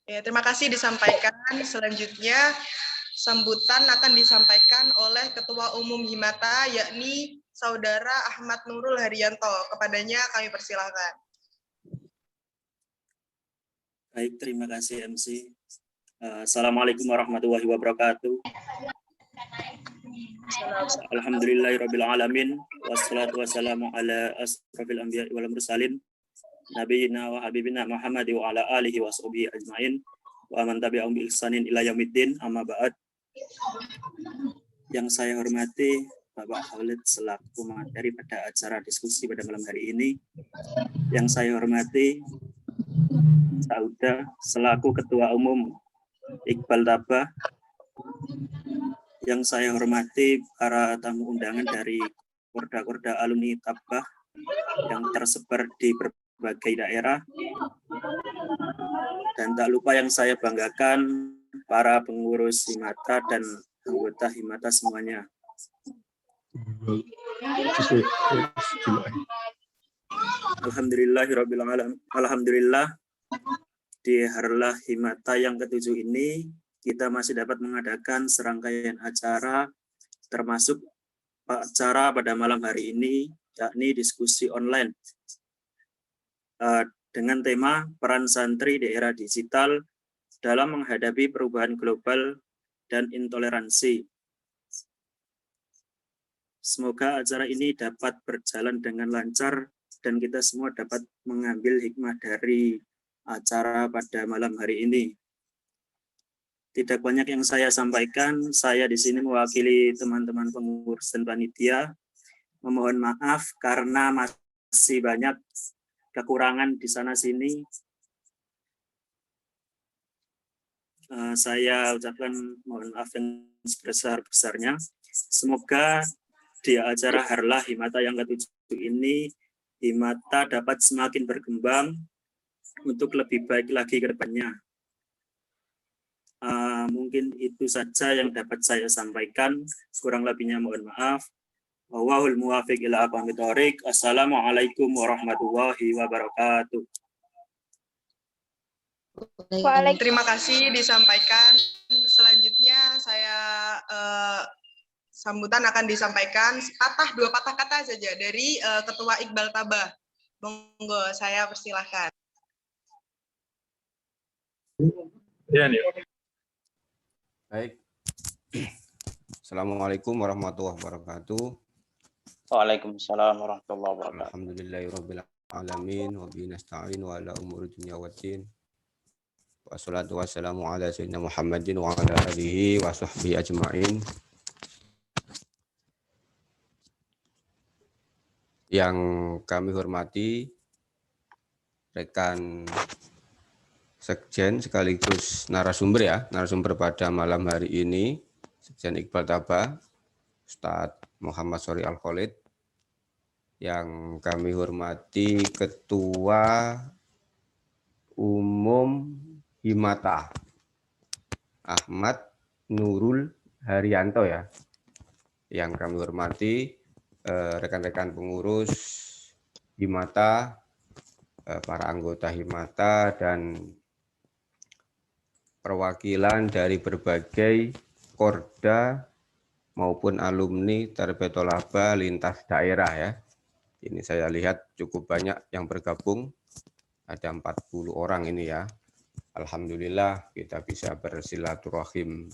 Ya, terima kasih disampaikan. Selanjutnya sambutan akan disampaikan oleh Ketua Umum Himata, yakni Saudara Ahmad Nurul Haryanto. Kepadanya kami persilahkan. Baik, terima kasih MC. Assalamualaikum warahmatullahi wabarakatuh. Alhamdulillahirabbil alamin wassalatu wassalamu ala asrofil anbiya'i wal mursalin nabiyina wa habibina Muhammad wa ala alihi wa sahbihi ajmain wa man tabi'ahum bi ihsanin ila yaumiddin, amma ba'd. Yang saya hormati Bapak Khalid selaku materi pada acara diskusi pada malam hari ini. Yang saya hormati Sauda selaku Ketua Umum Iqbal Tabah. Yang saya hormati para tamu undangan dari Korda-Korda alumni Tabah yang tersebar di berbagai daerah. Dan tak lupa yang saya banggakan para pengurus Himata dan anggota Himata semuanya. Alhamdulillahirabbil alamin. Alhamdulillah di Harlah Himata yang ke-7 ini kita masih dapat mengadakan serangkaian acara, termasuk acara pada malam hari ini, yakni diskusi online dengan tema peran santri di era digital dalam menghadapi perubahan global dan intoleransi. Semoga acara ini dapat berjalan dengan lancar dan kita semua dapat mengambil hikmah dari acara pada malam hari ini. Tidak banyak yang saya sampaikan, saya di sini mewakili teman-teman pengurus dan panitia. Memohon maaf karena masih banyak kekurangan di sana sini. Saya ucapkan mohon maaf yang sebesar-besarnya. Semoga di acara Harlah Himata yang ke-7 ini, Himata dapat semakin berkembang untuk lebih baik lagi ke depannya. Mungkin itu saja yang dapat saya sampaikan. Kurang lebihnya mohon maaf. Wallahul muwaffiq ila aqwamit thoriq. Assalamualaikum warahmatullahi wabarakatuh. Terima kasih disampaikan. Selanjutnya saya sambutan akan disampaikan dua patah kata saja dari Ketua Iqbal Tabah. Monggo, saya persilahkan. Ya, nih. Baik. Assalamualaikum warahmatullahi wabarakatuh. Waalaikumsalam warahmatullahi wabarakatuh. Alhamdulillahirabbil alamin wa bihi nasta'in wa ala umuri dunya waddin. Wassalatu wassalamu ala sayyidina Muhammadin wa ala alihi wa sahbihi ajmain. Yang kami hormati rekan Sekjen sekaligus narasumber pada malam hari ini, Sekjen Iqbal Tabah, Ustadz Muhammad Sori Al-Khalid. Yang kami hormati Ketua Umum Himata, Ahmad Nurul Haryanto ya. Yang kami hormati rekan-rekan pengurus Himata, para anggota Himata, dan perwakilan dari berbagai korda maupun alumni Tarbiyatul Laba lintas daerah ya. Ini saya lihat cukup banyak yang bergabung, ada 40 orang ini ya. Alhamdulillah kita bisa bersilaturahim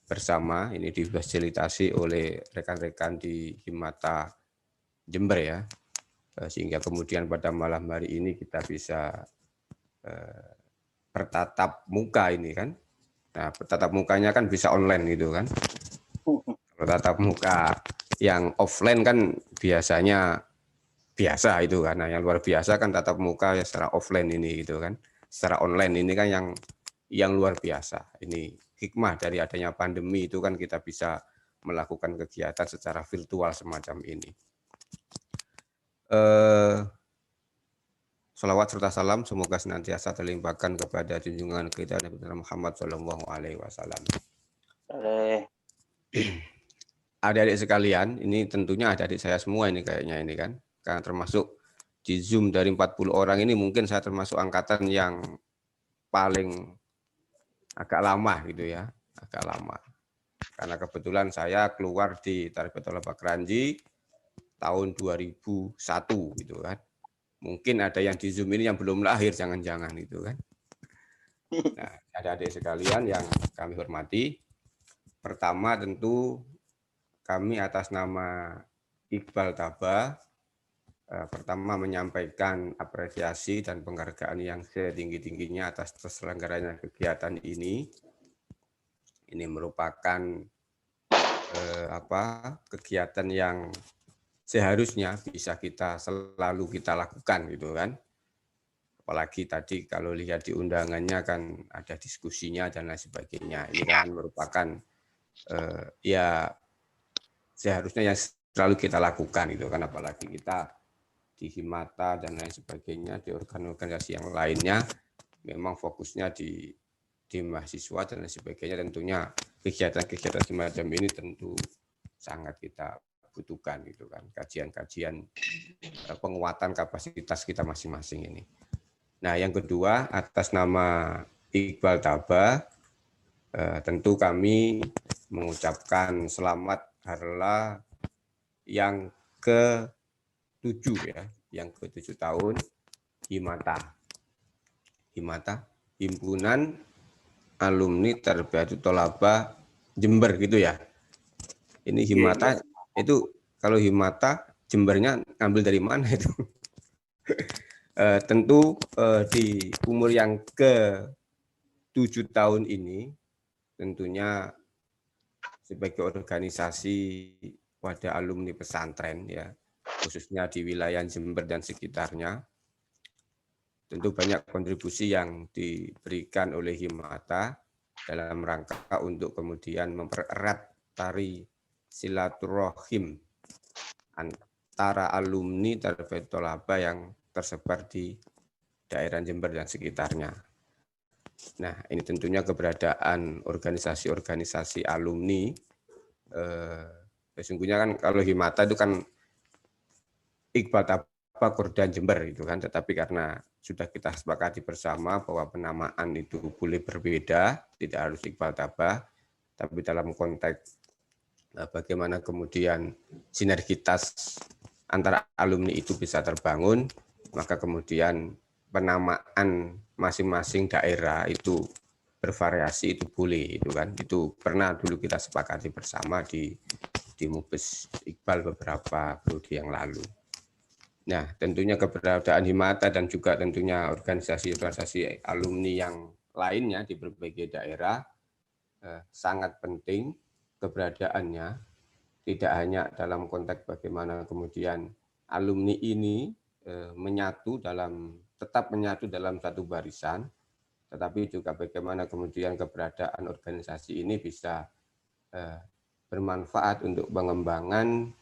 bersama, ini difasilitasi oleh rekan-rekan di Himata Jember ya. Sehingga kemudian pada malam hari ini kita bisa bertatap muka ini kan. Nah, bertatap mukanya kan bisa online gitu kan. Kalau tatap muka yang offline kan biasanya biasa itu kan. Nah, yang luar biasa kan tatap muka ya secara offline ini gitu kan. Secara online ini kan yang luar biasa. Ini hikmah dari adanya pandemi itu kan kita bisa melakukan kegiatan secara virtual semacam ini. Salawat serta salam semoga senantiasa terlimpahkan kepada junjungan kita Nabi Muhammad SAW. Adik-adik sekalian, ini tentunya adik-adik saya semua ini kayaknya ini kan, karena termasuk di Zoom dari 40 orang ini mungkin saya termasuk angkatan yang paling agak lama gitu ya, agak lama. Karena kebetulan saya keluar di Tarbiyah Thalabah Kranji tahun 2001 gitu kan. Mungkin ada yang di Zoom ini yang belum lahir, jangan-jangan itu kan. Nah, adik-adik sekalian yang kami hormati, pertama tentu kami atas nama Iqbal Taba pertama menyampaikan apresiasi dan penghargaan yang setinggi-tingginya atas terselenggaranya kegiatan ini. Ini merupakan kegiatan yang seharusnya bisa kita selalu kita lakukan gitu kan. Apalagi tadi kalau lihat di undangannya kan ada diskusinya dan lain sebagainya. Ini kan merupakan ya seharusnya yang selalu kita lakukan gitu kan, apalagi kita di Himata dan lain sebagainya, di organisasi yang lainnya memang fokusnya di mahasiswa dan lain sebagainya. Tentunya kegiatan-kegiatan semacam ini tentu sangat kita butuhkan gitu kan, kajian-kajian penguatan kapasitas kita masing-masing ini. Nah, yang kedua, atas nama Iqbal Taba, tentu kami mengucapkan selamat harla yang ke-7 ya, yang ke-7 tahun Himata, Himpunan Alumni Tarbiyah Thalabah Jember gitu ya. Ini Himata itu kalau Himata Jembernya ngambil dari mana itu? Tentu di umur yang ke-7 tahun ini tentunya sebagai organisasi wadah alumni pesantren ya, khususnya di wilayah Jember dan sekitarnya, tentu banyak kontribusi yang diberikan oleh Himata dalam rangka untuk kemudian mempererat tari silaturahim antara alumni Tarbiyah Thalabah yang tersebar di daerah Jember dan sekitarnya. Nah, ini tentunya keberadaan organisasi-organisasi alumni. Sesungguhnya kan kalau Himata itu kan Iqbal Taba Korda Jember itu kan, tetapi karena sudah kita sepakati bersama bahwa penamaan itu boleh berbeda, tidak harus Iqbal Taba, tapi dalam konteks bagaimana kemudian sinergitas antara alumni itu bisa terbangun, maka kemudian penamaan masing-masing daerah itu bervariasi, itu boleh itu kan. Itu pernah dulu kita sepakati bersama di Mubes Iqbal beberapa periode yang lalu. Nah, tentunya keberadaan Himata dan juga tentunya organisasi-organisasi alumni yang lainnya di berbagai daerah sangat penting keberadaannya, tidak hanya dalam konteks bagaimana kemudian alumni ini tetap menyatu dalam satu barisan, tetapi juga bagaimana kemudian keberadaan organisasi ini bisa bermanfaat untuk pengembangan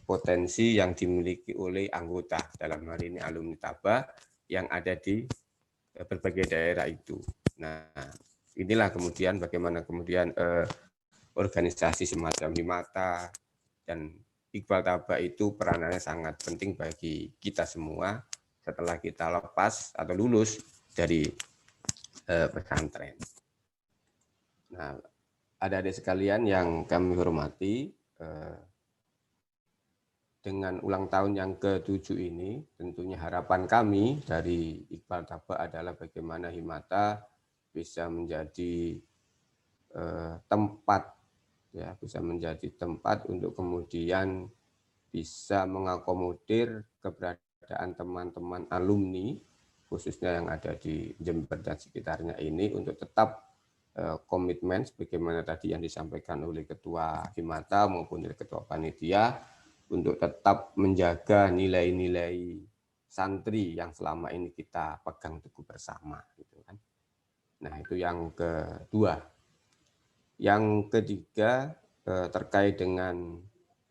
potensi yang dimiliki oleh anggota, dalam hal ini alumni Taba yang ada di berbagai daerah itu. Nah, inilah kemudian bagaimana kemudian organisasi semacam Himata dan Iqbal Taba itu peranannya sangat penting bagi kita semua setelah kita lepas atau lulus dari pesantren. Nah, adik-adik sekalian yang kami hormati, dengan ulang tahun yang ke-7 ini, tentunya harapan kami dari Iqbal Taba adalah bagaimana Himata bisa menjadi tempat untuk kemudian bisa mengakomodir keberadaan teman-teman alumni, khususnya yang ada di Jember dan sekitarnya ini, untuk tetap komitmen sebagaimana tadi yang disampaikan oleh Ketua Himata maupun oleh Ketua Panitia, untuk tetap menjaga nilai-nilai santri yang selama ini kita pegang teguh bersama, gitu kan. Nah, itu yang kedua. Yang ketiga, terkait dengan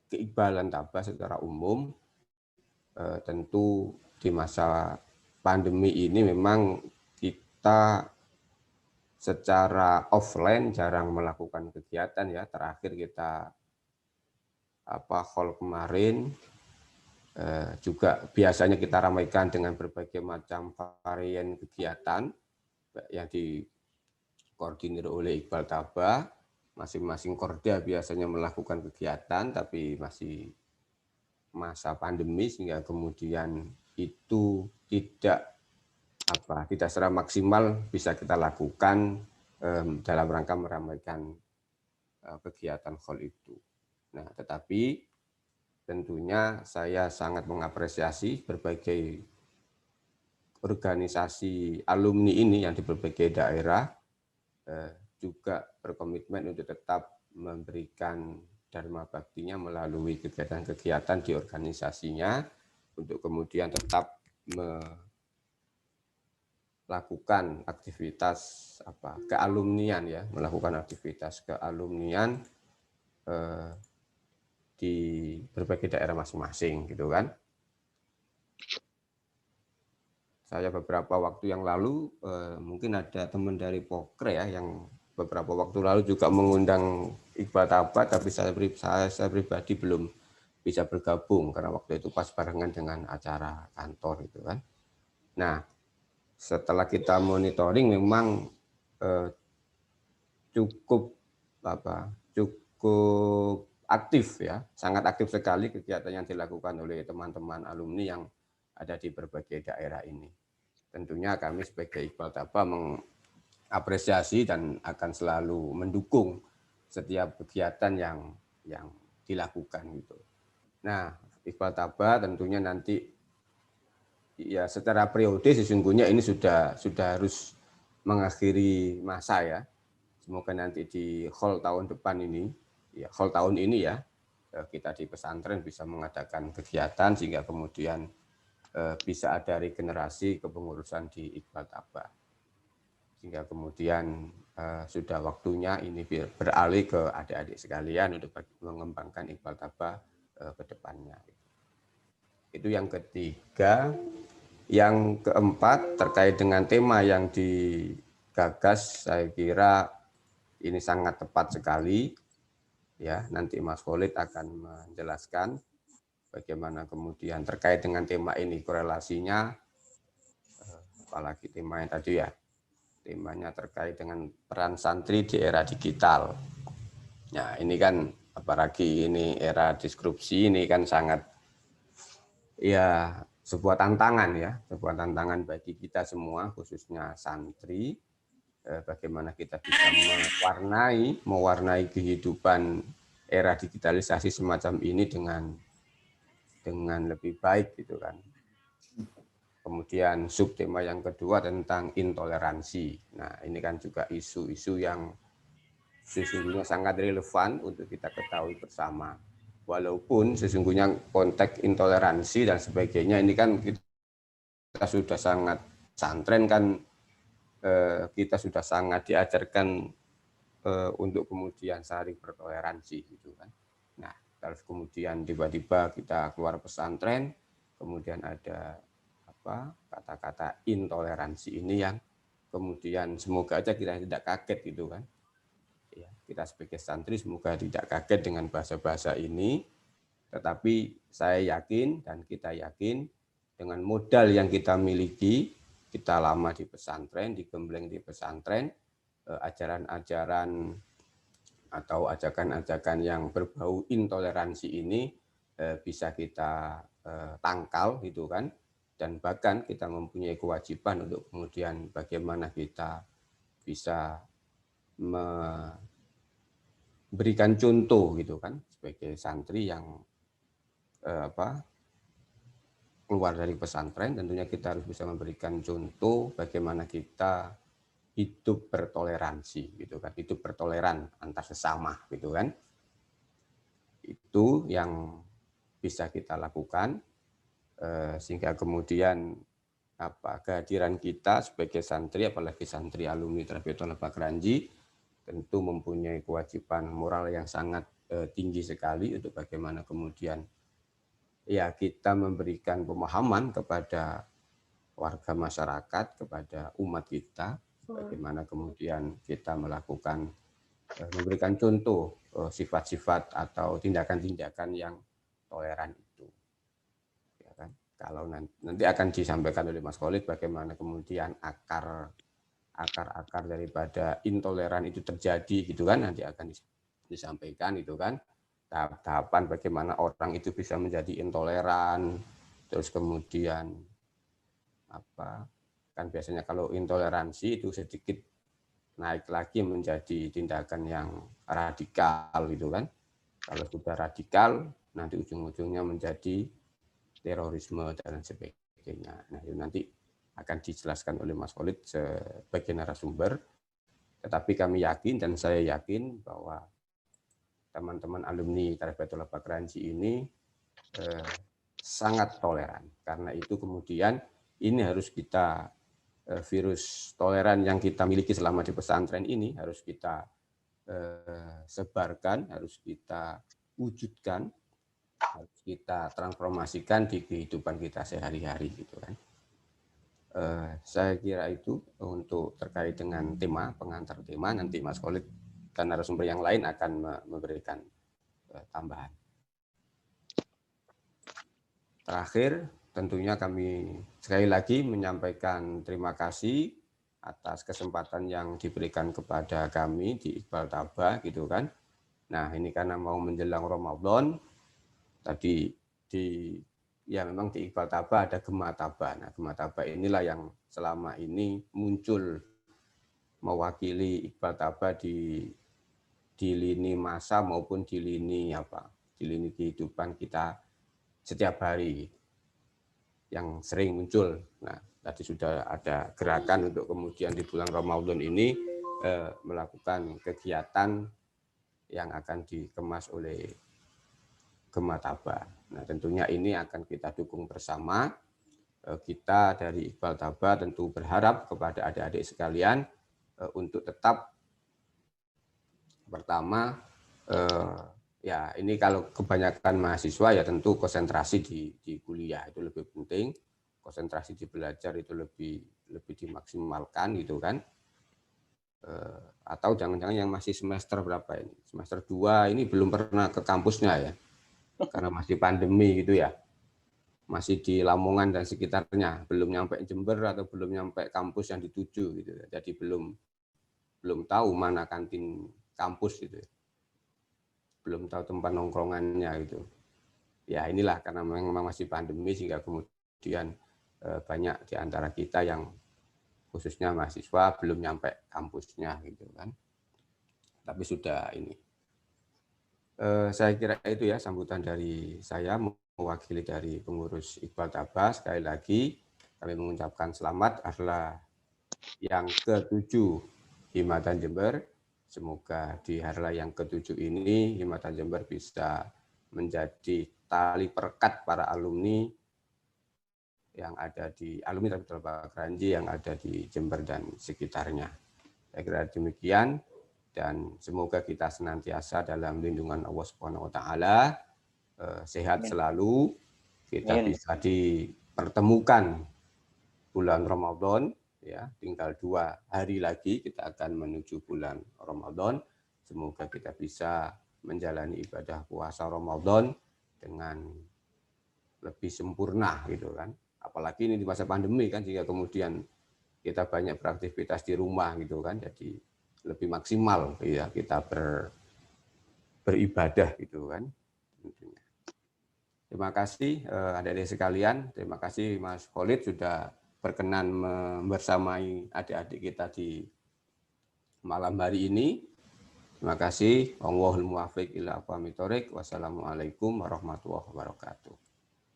keikbalan Taba secara umum, tentu di masa pandemi ini memang kita secara offline jarang melakukan kegiatan ya. Terakhir kita hall kemarin juga biasanya kita ramaikan dengan berbagai macam varian kegiatan yang dikoordinir oleh Iqbal Taba. Masing-masing Korda biasanya melakukan kegiatan, tapi masih masa pandemi sehingga kemudian itu tidak secara maksimal bisa kita lakukan dalam rangka meramaikan kegiatan Khol itu. Nah, tetapi tentunya saya sangat mengapresiasi berbagai organisasi alumni ini yang di berbagai daerah juga berkomitmen untuk tetap memberikan dharma baktinya melalui kegiatan-kegiatan di organisasinya untuk kemudian tetap melakukan aktivitas kealumnian ya, melakukan aktivitas kealumnian di berbagai daerah masing-masing gitu kan. Saya beberapa waktu yang lalu mungkin ada teman dari Pokre ya yang beberapa waktu lalu juga mengundang Iqbal Taba, tapi saya pribadi belum bisa bergabung karena waktu itu pas barengan dengan acara kantor gitu kan. Nah, setelah kita monitoring memang cukup aktif ya, sangat aktif sekali kegiatan yang dilakukan oleh teman-teman alumni yang ada di berbagai daerah ini. Tentunya kami sebagai Iqbal Taba mengapresiasi dan akan selalu mendukung setiap kegiatan yang dilakukan gitu. Nah, Iqbal Taba tentunya nanti ya secara periode sesungguhnya ini sudah harus mengakhiri masa ya. Semoga nanti di Khol tahun depan ini, ya Khol tahun ini ya, kita di pesantren bisa mengadakan kegiatan sehingga kemudian bisa ada regenerasi kepengurusan di Iqbal Taba. Sehingga kemudian sudah waktunya ini beralih ke adik-adik sekalian untuk mengembangkan Iqbal Taba ke depannya. Itu yang ketiga. Yang keempat terkait dengan tema yang digagas, saya kira ini sangat tepat sekali. Ya, nanti Mas Khalid akan menjelaskan bagaimana kemudian terkait dengan tema ini korelasinya, apalagi tema yang tadi ya, temanya terkait dengan peran santri di era digital. Nah, ini kan apalagi ini era disrupsi ini kan sangat ya sebuah tantangan bagi kita semua khususnya santri, bagaimana kita bisa mewarnai kehidupan era digitalisasi semacam ini dengan lebih baik gitu kan. Kemudian subtema yang kedua tentang intoleransi. Nah, ini kan juga isu-isu yang sesungguhnya sangat relevan untuk kita ketahui bersama. Walaupun sesungguhnya konteks intoleransi dan sebagainya ini kan kita sudah sangat santren kan, kita sudah sangat diajarkan untuk kemudian saling bertoleransi gitu kan. Nah, kalau kemudian tiba-tiba kita keluar pesantren, kemudian ada kata-kata intoleransi ini yang kemudian semoga aja kita tidak kaget gitu kan. Ya, kita sebagai santri semoga tidak kaget dengan bahasa-bahasa ini, tetapi saya yakin dan kita yakin dengan modal yang kita miliki, kita lama di pesantren, digembleng di pesantren, ajaran-ajaran atau ajakan-ajakan yang berbau intoleransi ini bisa kita tangkal gitu kan, dan bahkan kita mempunyai kewajiban untuk kemudian bagaimana kita bisa memberikan contoh gitu kan sebagai santri yang keluar dari pesantren. Tentunya kita harus bisa memberikan contoh bagaimana kita hidup bertoleransi gitu kan, hidup bertoleran antar sesama gitu kan. Itu yang bisa kita lakukan sehingga kemudian kehadiran kita sebagai santri, apalagi santri alumni Tarbiyatullah Kranji, tentu mempunyai kewajiban moral yang sangat tinggi sekali untuk bagaimana kemudian ya kita memberikan pemahaman kepada warga masyarakat, kepada umat kita, bagaimana kemudian kita melakukan memberikan contoh sifat-sifat atau tindakan-tindakan yang toleran itu. Ya kan? Kalau nanti akan disampaikan oleh Mas Khalid bagaimana kemudian akar akar-akar daripada intoleran itu terjadi gitu kan, nanti akan disampaikan itu kan, tahap-tahapan bagaimana orang itu bisa menjadi intoleran, terus kemudian apa kan biasanya kalau intoleransi itu sedikit naik lagi menjadi tindakan yang radikal gitu kan. Kalau sudah radikal nanti ujung-ujungnya menjadi terorisme dan sebagainya. Nah, itu nanti akan dijelaskan oleh Mas Khalid sebagai narasumber. Tetapi kami yakin dan saya yakin bahwa teman-teman alumni Tarbiyatul Akhlak Kranji ini sangat toleran. Karena itu kemudian ini harus kita virus toleran yang kita miliki selama di pesantren ini harus kita sebarkan, harus kita wujudkan, harus kita transformasikan di kehidupan kita sehari-hari gitu kan. Saya kira itu untuk terkait dengan tema, pengantar tema, nanti Mas Khalid dan narasumber yang lain akan memberikan tambahan. Terakhir, tentunya kami sekali lagi menyampaikan terima kasih atas kesempatan yang diberikan kepada kami di Iqbal Taba gitu kan. Nah, ini karena mau menjelang Ramadan, tadi ya memang di Iqbal Taba ada Gema Taba. Nah, Gema Taba inilah yang selama ini muncul mewakili Iqbal Taba di lini masa maupun di lini kehidupan kita setiap hari yang sering muncul. Nah, tadi sudah ada gerakan untuk kemudian di bulan Ramadan ini melakukan kegiatan yang akan dikemas oleh Gema Taba. Nah, tentunya ini akan kita dukung bersama. Kita dari Iqbal Taba tentu berharap kepada adik-adik sekalian untuk tetap pertama ya ini kalau kebanyakan mahasiswa ya tentu konsentrasi di kuliah itu lebih penting, konsentrasi di belajar itu lebih dimaksimalkan gitu kan. Atau jangan-jangan yang masih semester berapa ini? Semester 2 ini belum pernah ke kampusnya ya. Karena masih pandemi gitu ya. Masih di Lamongan dan sekitarnya, belum nyampe Jember atau belum nyampe kampus yang dituju gitu. Jadi belum tahu mana kantin kampus gitu. Belum tahu tempat nongkrongannya gitu. Ya inilah karena memang masih pandemi sehingga kemudian banyak di antara kita yang khususnya mahasiswa belum nyampe kampusnya gitu kan. Tapi sudah ini. Saya kira itu ya sambutan dari saya mewakili dari pengurus Iqbal Taba. Sekali lagi kami mengucapkan selamat adalah yang ke-7 Himatan Jember. Semoga di harlah yang ke-7 ini Himatan Jember bisa menjadi tali perekat para alumni yang ada di alumni Tarbiyatul Akhlak Kranji yang ada di Jember dan sekitarnya. Saya kira demikian dan semoga kita senantiasa dalam lindungan Allah Subhanahu wa taala, sehat selalu, kita bisa dipertemukan bulan Ramadan ya, tinggal 2 hari lagi kita akan menuju bulan Ramadan. Semoga kita bisa menjalani ibadah puasa Ramadan dengan lebih sempurna gitu kan. Apalagi ini di masa pandemi kan, jika kemudian kita banyak beraktivitas di rumah gitu kan, jadi lebih maksimal ya kita beribadah gitu kan. Terima kasih adik-adik sekalian, terima kasih Mas Khalid sudah berkenan membersamai adik-adik kita di malam hari ini. Terima kasih. Wallahul muwaffiq ila aqwamit thoriq. Wassalamualaikum warahmatullahi wabarakatuh.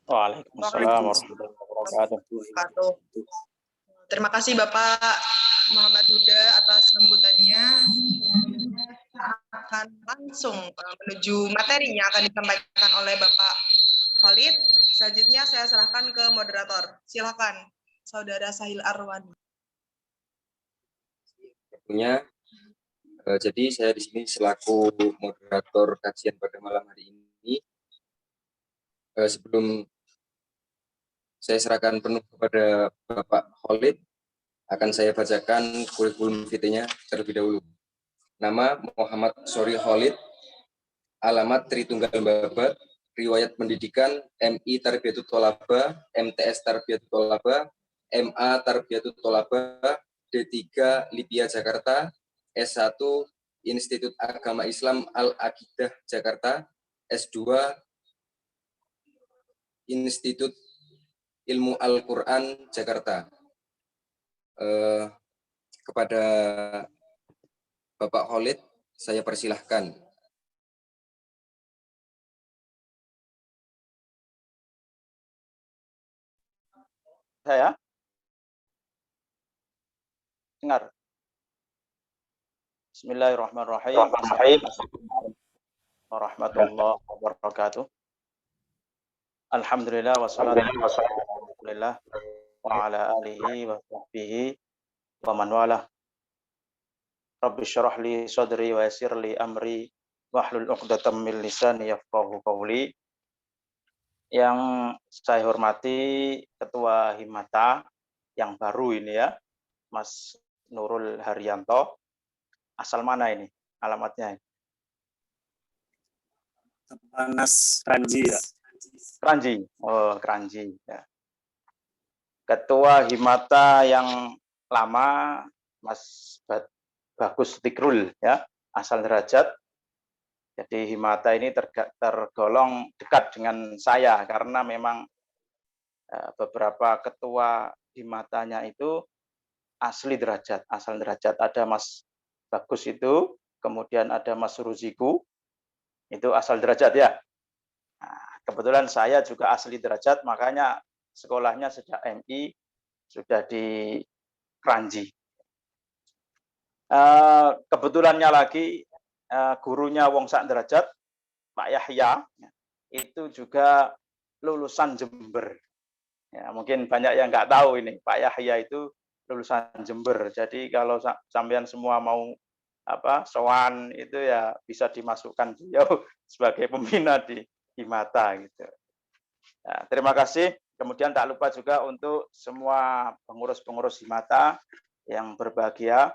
Waalaikumsalam warahmatullahi wabarakatuh. Terima kasih Bapak Muhammad Huda atas sambutannya. Akan langsung menuju materi yang akan disampaikan oleh Bapak Khalid. Selanjutnya saya serahkan ke moderator. Silakan, Saudara Sahil Arwani. Jadi saya di sini selaku moderator kajian pada malam hari ini. Sebelum saya serahkan penuh kepada Bapak Khalid, akan saya bacakan kurikulum vitae-nya terlebih dahulu. Nama Muhammad Sori Khalid, alamat Tritunggal Babat, riwayat pendidikan MI Tarbiyatul Thalaba, MTS Tarbiyatul Thalaba, MA Tarbiyatul Thalaba, D3 Libya Jakarta, S1 Institut Agama Islam Al-Aqidah Jakarta, S2 Institut Ilmu Al-Quran Jakarta. Kepada Bapak Khalid, saya persilahkan. Saya dengar. Bismillahirrahmanirrahim. Assalamualaikum warahmatullahi wabarakatuh. Alhamdulillah wassalatu wassalamu wa ala alihi wa sahbihi wa man wala. Rabbi syrah li sadri wa yassir li amri wahlul 'uqdatam min lisani yafqahu qawli. Yang saya hormati Ketua Himata yang baru ini ya, Mas Nurul Haryanto. Asal mana ini alamatnya? Tepanas Kranji ya. Kranji. Oh, Kranji ya. Ketua Himata yang lama Mas Bagus Tikrul ya, asal Derajat. Jadi Himata ini tergolong dekat dengan saya karena memang beberapa ketua Himatanya itu asli Derajat, asal Derajat. Ada Mas Bagus itu, kemudian ada Mas Ruziku, itu asal Derajat ya. Nah, kebetulan saya juga asli Derajat, makanya sekolahnya sejak MI sudah di Kranji. Kebetulannya lagi gurunya Wong Sak Derajat, Pak Yahya, itu juga lulusan Jember. Ya, mungkin banyak yang nggak tahu ini, Pak Yahya itu lulusan Jember. Jadi kalau sampean semua mau sowan itu ya bisa dimasukkan beliau sebagai pembina di Himata gitu. Ya, terima kasih. Kemudian tak lupa juga untuk semua pengurus-pengurus Himata yang berbahagia.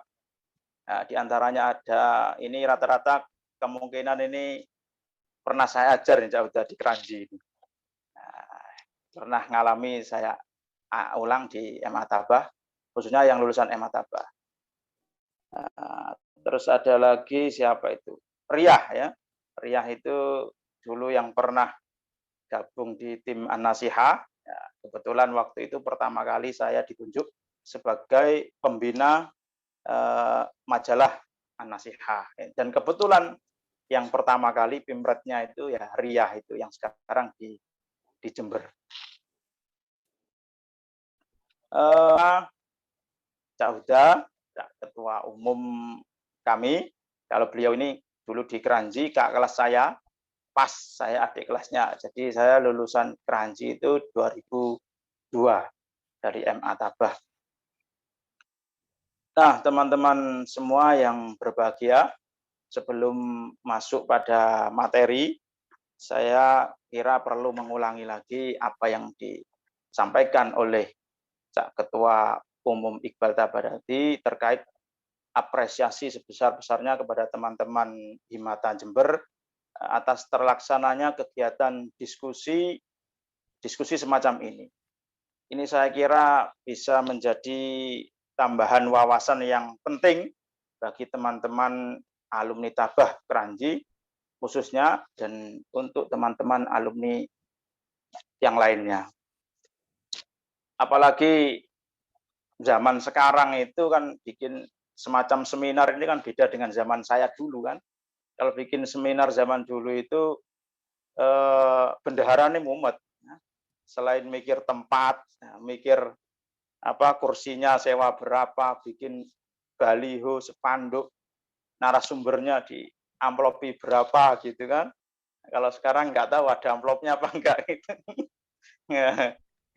Nah, di antaranya ada ini rata-rata kemungkinan ini pernah saya ajar yang sudah di Kranji. Nah, pernah ngalami saya ulang di MA Tabah, khususnya yang lulusan MA Tabah. Nah, terus ada lagi siapa itu? Riyah ya. Riyah itu dulu yang pernah gabung di tim An-Nasihah. Ya, kebetulan waktu itu pertama kali saya ditunjuk sebagai pembina majalah An-Nasihah. Dan kebetulan yang pertama kali pimretnya itu ya Riyah itu yang sekarang di Jember. Cak Huda, ketua umum kami, kalau beliau ini dulu di Kranji, kakak kelas saya, pas saya adik kelasnya. Jadi saya lulusan Kranji itu 2002 dari MA Tabah. Nah, teman-teman semua yang berbahagia, sebelum masuk pada materi, saya kira perlu mengulangi lagi apa yang disampaikan oleh Ketua Umum Iqbal Tabadati terkait apresiasi sebesar-besarnya kepada teman-teman Himata Jember atas terlaksananya kegiatan diskusi semacam ini. Ini saya kira bisa menjadi tambahan wawasan yang penting bagi teman-teman alumni Tabah Kranji khususnya dan untuk teman-teman alumni yang lainnya. Apalagi zaman sekarang itu kan bikin semacam seminar ini kan beda dengan zaman saya dulu kan. Kalau bikin seminar zaman dulu itu bendaharanya mumet. Selain mikir tempat, mikir kursinya sewa berapa, bikin baliho, spanduk, narasumbernya di amplopi berapa gitu kan. Kalau sekarang nggak tahu ada amplopnya apa enggak gitu.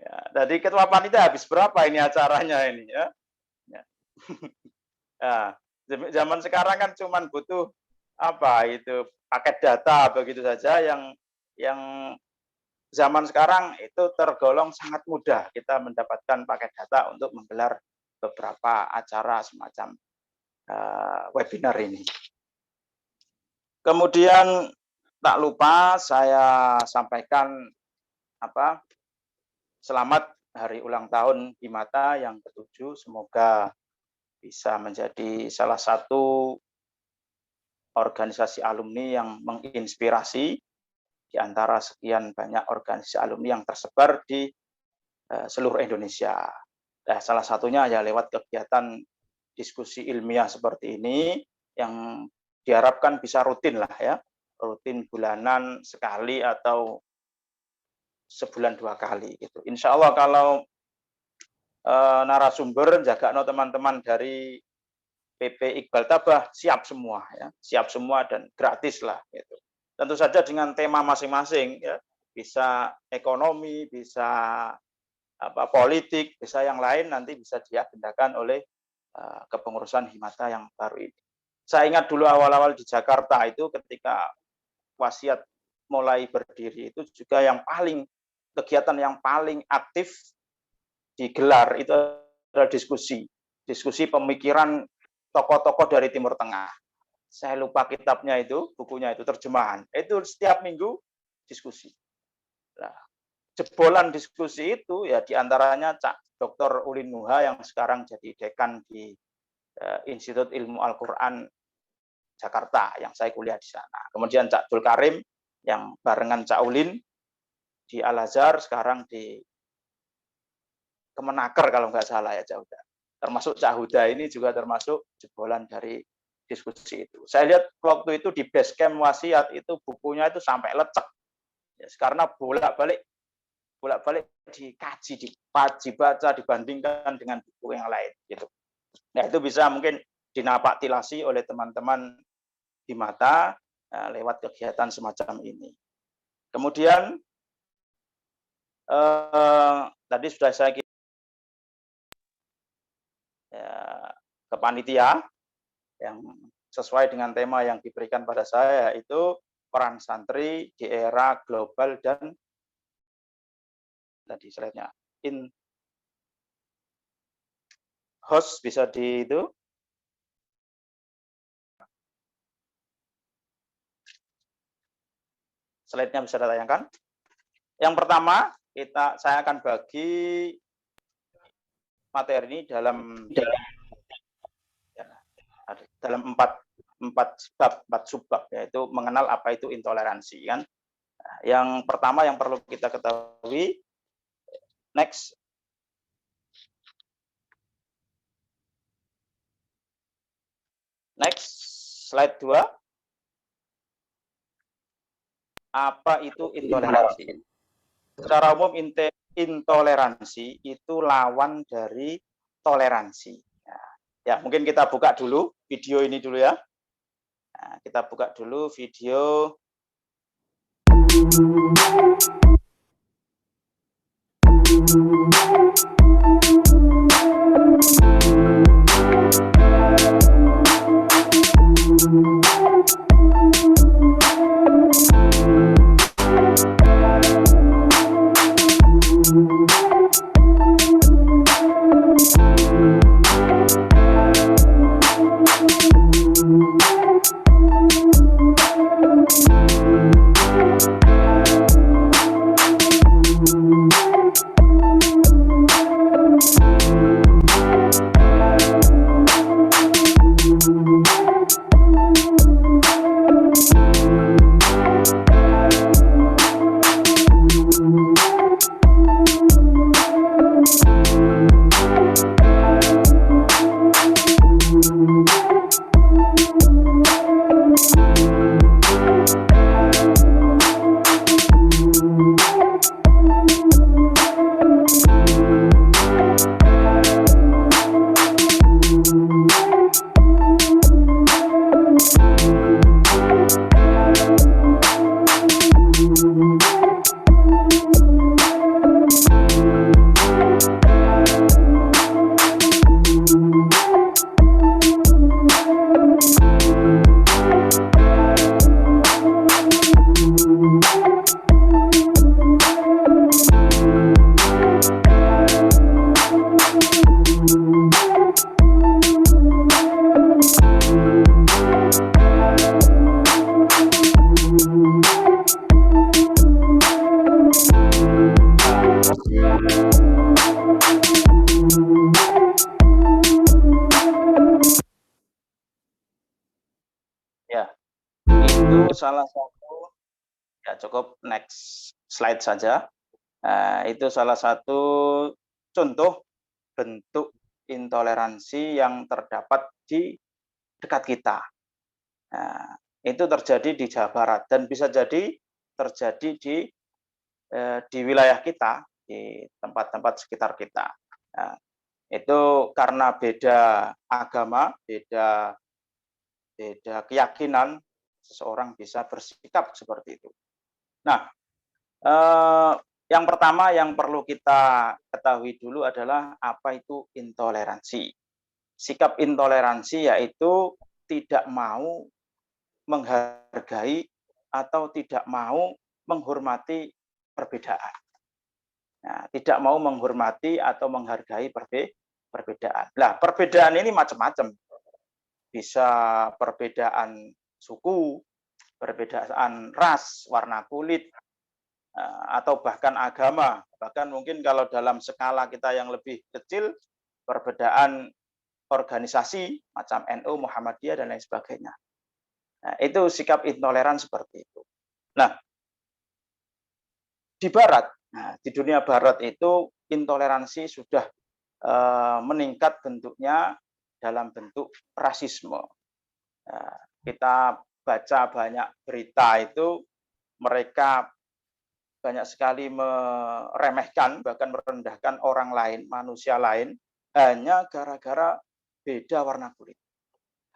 Ya, jadi ketua panitia habis berapa ini acaranya ini ya. Nah, zaman sekarang kan cuman butuh itu paket data begitu saja yang zaman sekarang itu tergolong sangat mudah kita mendapatkan paket data untuk menggelar beberapa acara semacam webinar ini. Kemudian tak lupa saya sampaikan selamat hari ulang tahun Himata yang ke-7. Semoga bisa menjadi salah satu organisasi alumni yang menginspirasi di antara sekian banyak organisasi alumni yang tersebar di seluruh Indonesia. Nah, salah satunya ya lewat kegiatan diskusi ilmiah seperti ini yang diharapkan bisa rutin lah ya, rutin bulanan sekali atau sebulan 2 kali gitu. Insya Allah kalau narasumber jaga teman-teman dari PP Iqbal Tabah siap semua ya, siap semua dan gratis lah gitu. Tentu saja dengan tema masing-masing ya, bisa ekonomi, bisa politik, bisa yang lain nanti bisa diagendakan oleh kepengurusan Himata yang baru ini. Saya ingat dulu awal-awal di Jakarta itu ketika wasiat mulai berdiri itu juga yang paling kegiatan yang paling aktif digelar itu adalah diskusi pemikiran tokoh-tokoh dari Timur Tengah. Saya lupa kitabnya itu, bukunya itu terjemahan. Itu setiap minggu diskusi. Nah, jebolan diskusi itu ya diantaranya Cak Dr. Ulin Nuha yang sekarang jadi dekan di Institut Ilmu Al-Quran Jakarta yang saya kuliah di sana. Kemudian Cak Dul Karim yang barengan Cak Ulin di Al-Azhar, sekarang di Kemenaker kalau nggak salah ya Cak Huda. Termasuk Cak Huda ini juga termasuk jebolan dari diskusi itu. Saya lihat waktu itu di base camp wasiat itu bukunya itu sampai lecek. Ya, karena bolak-balik dikaji, dibaca, dibandingkan dengan buku yang lain gitu. Nah, itu bisa mungkin dinapak tilasi oleh teman-teman di Mata lewat kegiatan semacam ini. Kemudian tadi sudah saya ke panitia yang sesuai dengan tema yang diberikan pada saya, yaitu peran santri di era global dan tadi slide-nya host bisa di itu. Slide-nya bisa ditayangkan. Yang pertama, saya akan bagi materi ini dalam 4 subbab, yaitu mengenal apa itu intoleransi kan. Yang pertama yang perlu kita ketahui, next. Next, slide 2. Apa itu intoleransi? Secara umum intoleransi itu lawan dari toleransi. Ya, mungkin kita buka dulu video ini dulu ya. Nah, kita buka dulu video. Itu salah satu, ya cukup next slide saja. Itu salah satu contoh bentuk intoleransi yang terdapat di dekat kita. Nah, itu terjadi di Jawa Barat dan bisa jadi terjadi di wilayah kita, di tempat-tempat sekitar kita. Nah, itu karena beda agama, beda keyakinan, seseorang bisa bersikap seperti itu. Nah, yang pertama yang perlu kita ketahui dulu adalah apa itu intoleransi. Sikap intoleransi yaitu tidak mau menghargai atau tidak mau menghormati perbedaan. Nah, tidak mau menghormati atau menghargai perbedaan. Nah, perbedaan ini macam-macam. Bisa perbedaan suku, perbedaan ras, warna kulit, atau bahkan agama. Bahkan mungkin kalau dalam skala kita yang lebih kecil, perbedaan organisasi macam NU, Muhammadiyah, dan lain sebagainya. Nah, itu sikap intoleran seperti itu. Nah, di Barat, di dunia Barat itu intoleransi sudah meningkat bentuknya dalam bentuk rasisme. Kita baca banyak berita itu, mereka banyak sekali meremehkan, bahkan merendahkan orang lain, manusia lain, hanya gara-gara beda warna kulit.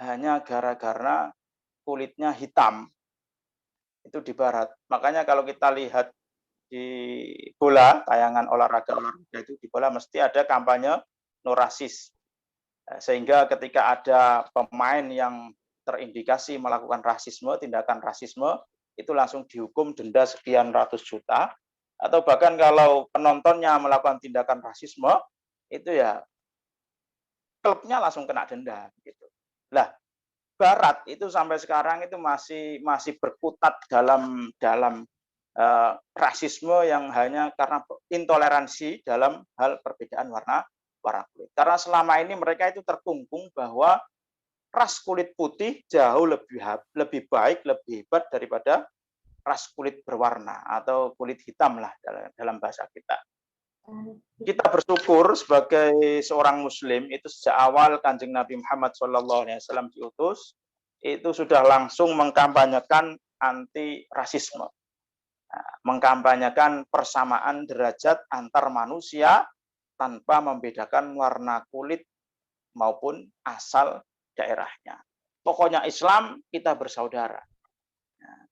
Hanya gara-gara kulitnya hitam. Itu di Barat. Makanya kalau kita lihat di bola, tayangan olahraga itu di bola mesti ada kampanye no rasis. Sehingga ketika ada pemain yang terindikasi melakukan rasisme, tindakan rasisme, itu langsung dihukum denda sekian ratus juta. Atau bahkan kalau penontonnya melakukan tindakan rasisme, itu ya klubnya langsung kena denda. Gitu. Lah, Barat itu sampai sekarang itu masih berkutat dalam rasisme yang hanya karena intoleransi dalam hal perbedaan warna kulit. Karena selama ini mereka itu terkungkung bahwa ras kulit putih jauh lebih baik, lebih hebat daripada ras kulit berwarna atau kulit hitam lah dalam bahasa kita. Kita bersyukur sebagai seorang Muslim itu sejak awal Kanjeng Nabi Muhammad SAW diutus itu sudah langsung mengkampanyekan anti rasisme, mengkampanyekan persamaan derajat antar manusia tanpa membedakan warna kulit maupun asal daerahnya. Pokoknya Islam kita bersaudara.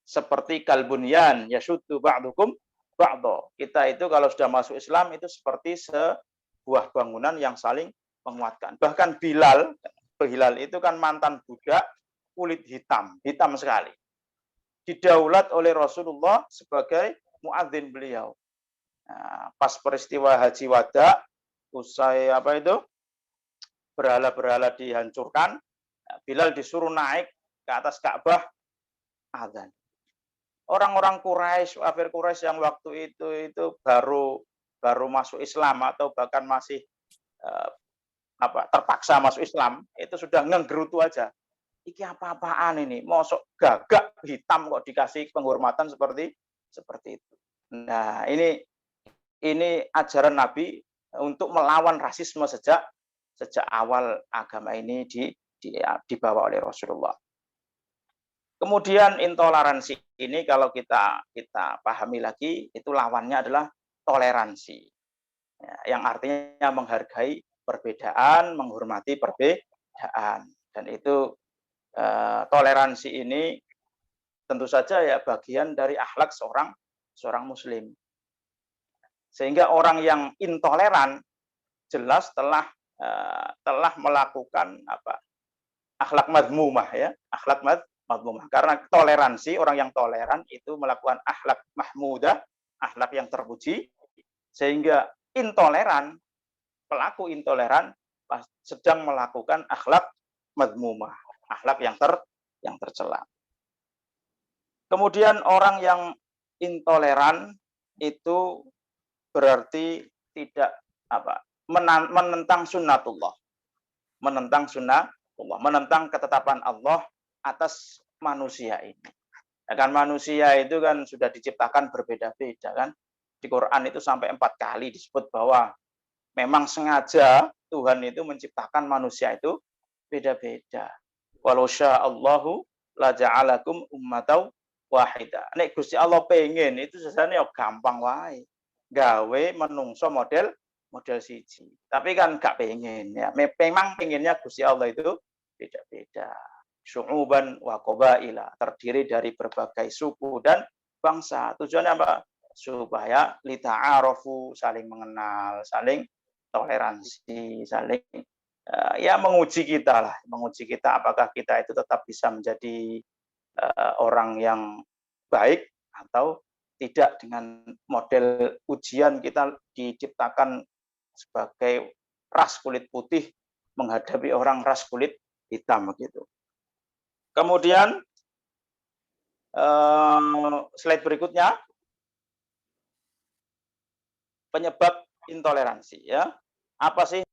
Seperti kalbunyan yashuddu ba'dukum ba'do. Kita itu kalau sudah masuk Islam itu seperti sebuah bangunan yang saling menguatkan. Bahkan Bilal itu kan mantan budak kulit hitam sekali. Didaulat oleh Rasulullah sebagai muadzin beliau. Nah, pas peristiwa Haji Wada, usai berhala-berhala dihancurkan, Bilal disuruh naik ke atas Ka'bah azan. Orang-orang Quraisy, kafir Quraisy yang waktu itu baru masuk Islam atau bahkan masih terpaksa masuk Islam, itu sudah ngenggerutu aja. Iki apa-apaan ini? Mosok gagak hitam kok dikasih penghormatan seperti itu. Nah, ini ajaran Nabi untuk melawan rasisme sejak awal agama ini dibawa oleh Rasulullah. Kemudian intoleransi ini kalau kita pahami lagi, itu lawannya adalah toleransi. Ya, yang artinya menghargai perbedaan, menghormati perbedaan. Dan itu toleransi ini tentu saja ya bagian dari akhlak seorang muslim. Sehingga orang yang intoleran jelas telah melakukan akhlak madmumah ya, akhlak madmumah. Karena toleransi, orang yang toleran itu melakukan akhlak mahmudah, akhlak yang terpuji, sehingga intoleran, pelaku intoleran sedang melakukan akhlak madmumah, akhlak yang tercela. Kemudian orang yang intoleran itu berarti tidak menentang sunnatullah, menentang ketetapan Allah atas manusia ini. Ya kan manusia itu kan sudah diciptakan berbeda-beda kan. Di Quran itu sampai 4 kali disebut bahwa memang sengaja Tuhan itu menciptakan manusia itu beda-beda. Walau sya'allahu la ja'alakum ummatan wahida. Nek Gusti Allah pengen itu sebenarnya gampang wae. Gawe menungso model siji. Tapi kan gak pengen ya. Memang pengennya Gusti Allah itu beda-beda. Syu'uban wa qabaila, terdiri dari berbagai suku dan bangsa. Tujuannya apa? Supaya lita'arafu, saling mengenal, saling toleransi, saling ya menguji kita lah, menguji kita apakah kita itu tetap bisa menjadi orang yang baik atau tidak dengan model ujian kita diciptakan sebagai ras kulit putih menghadapi orang ras kulit hitam begitu. Kemudian slide berikutnya, penyebab intoleransi ya. Apa sih?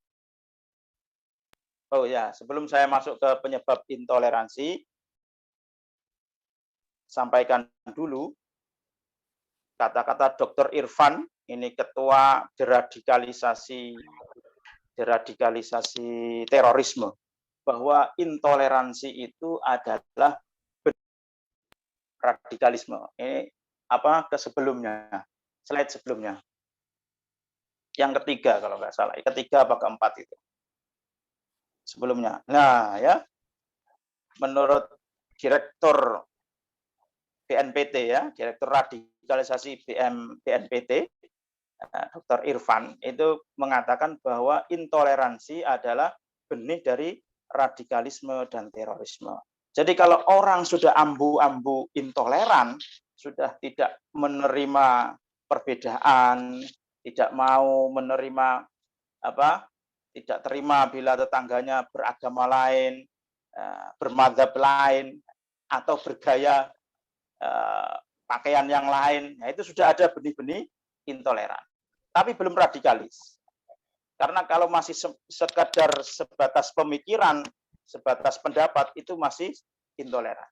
Oh ya, sebelum saya masuk ke penyebab intoleransi, sampaikan dulu kata-kata Dr. Irfan, ini ketua deradikalisasi terorisme, bahwa intoleransi itu adalah radikalisme. Ini apa ke sebelumnya, slide sebelumnya. Yang ketiga kalau nggak salah, ketiga apa keempat itu sebelumnya. Nah ya, menurut Direktur BNPT ya, Direktur Radikalisasi BNPT, Dr. Irfan itu mengatakan bahwa intoleransi adalah benih dari radikalisme dan terorisme. Jadi kalau orang sudah ambu-ambu intoleran, sudah tidak menerima perbedaan, tidak mau menerima tidak terima bila tetangganya beragama lain, bermadzhab lain, atau bergaya pakaian yang lain, nah itu sudah ada benih-benih intoleran. Tapi belum radikalis. Karena kalau masih sekadar sebatas pemikiran, sebatas pendapat, itu masih intoleran.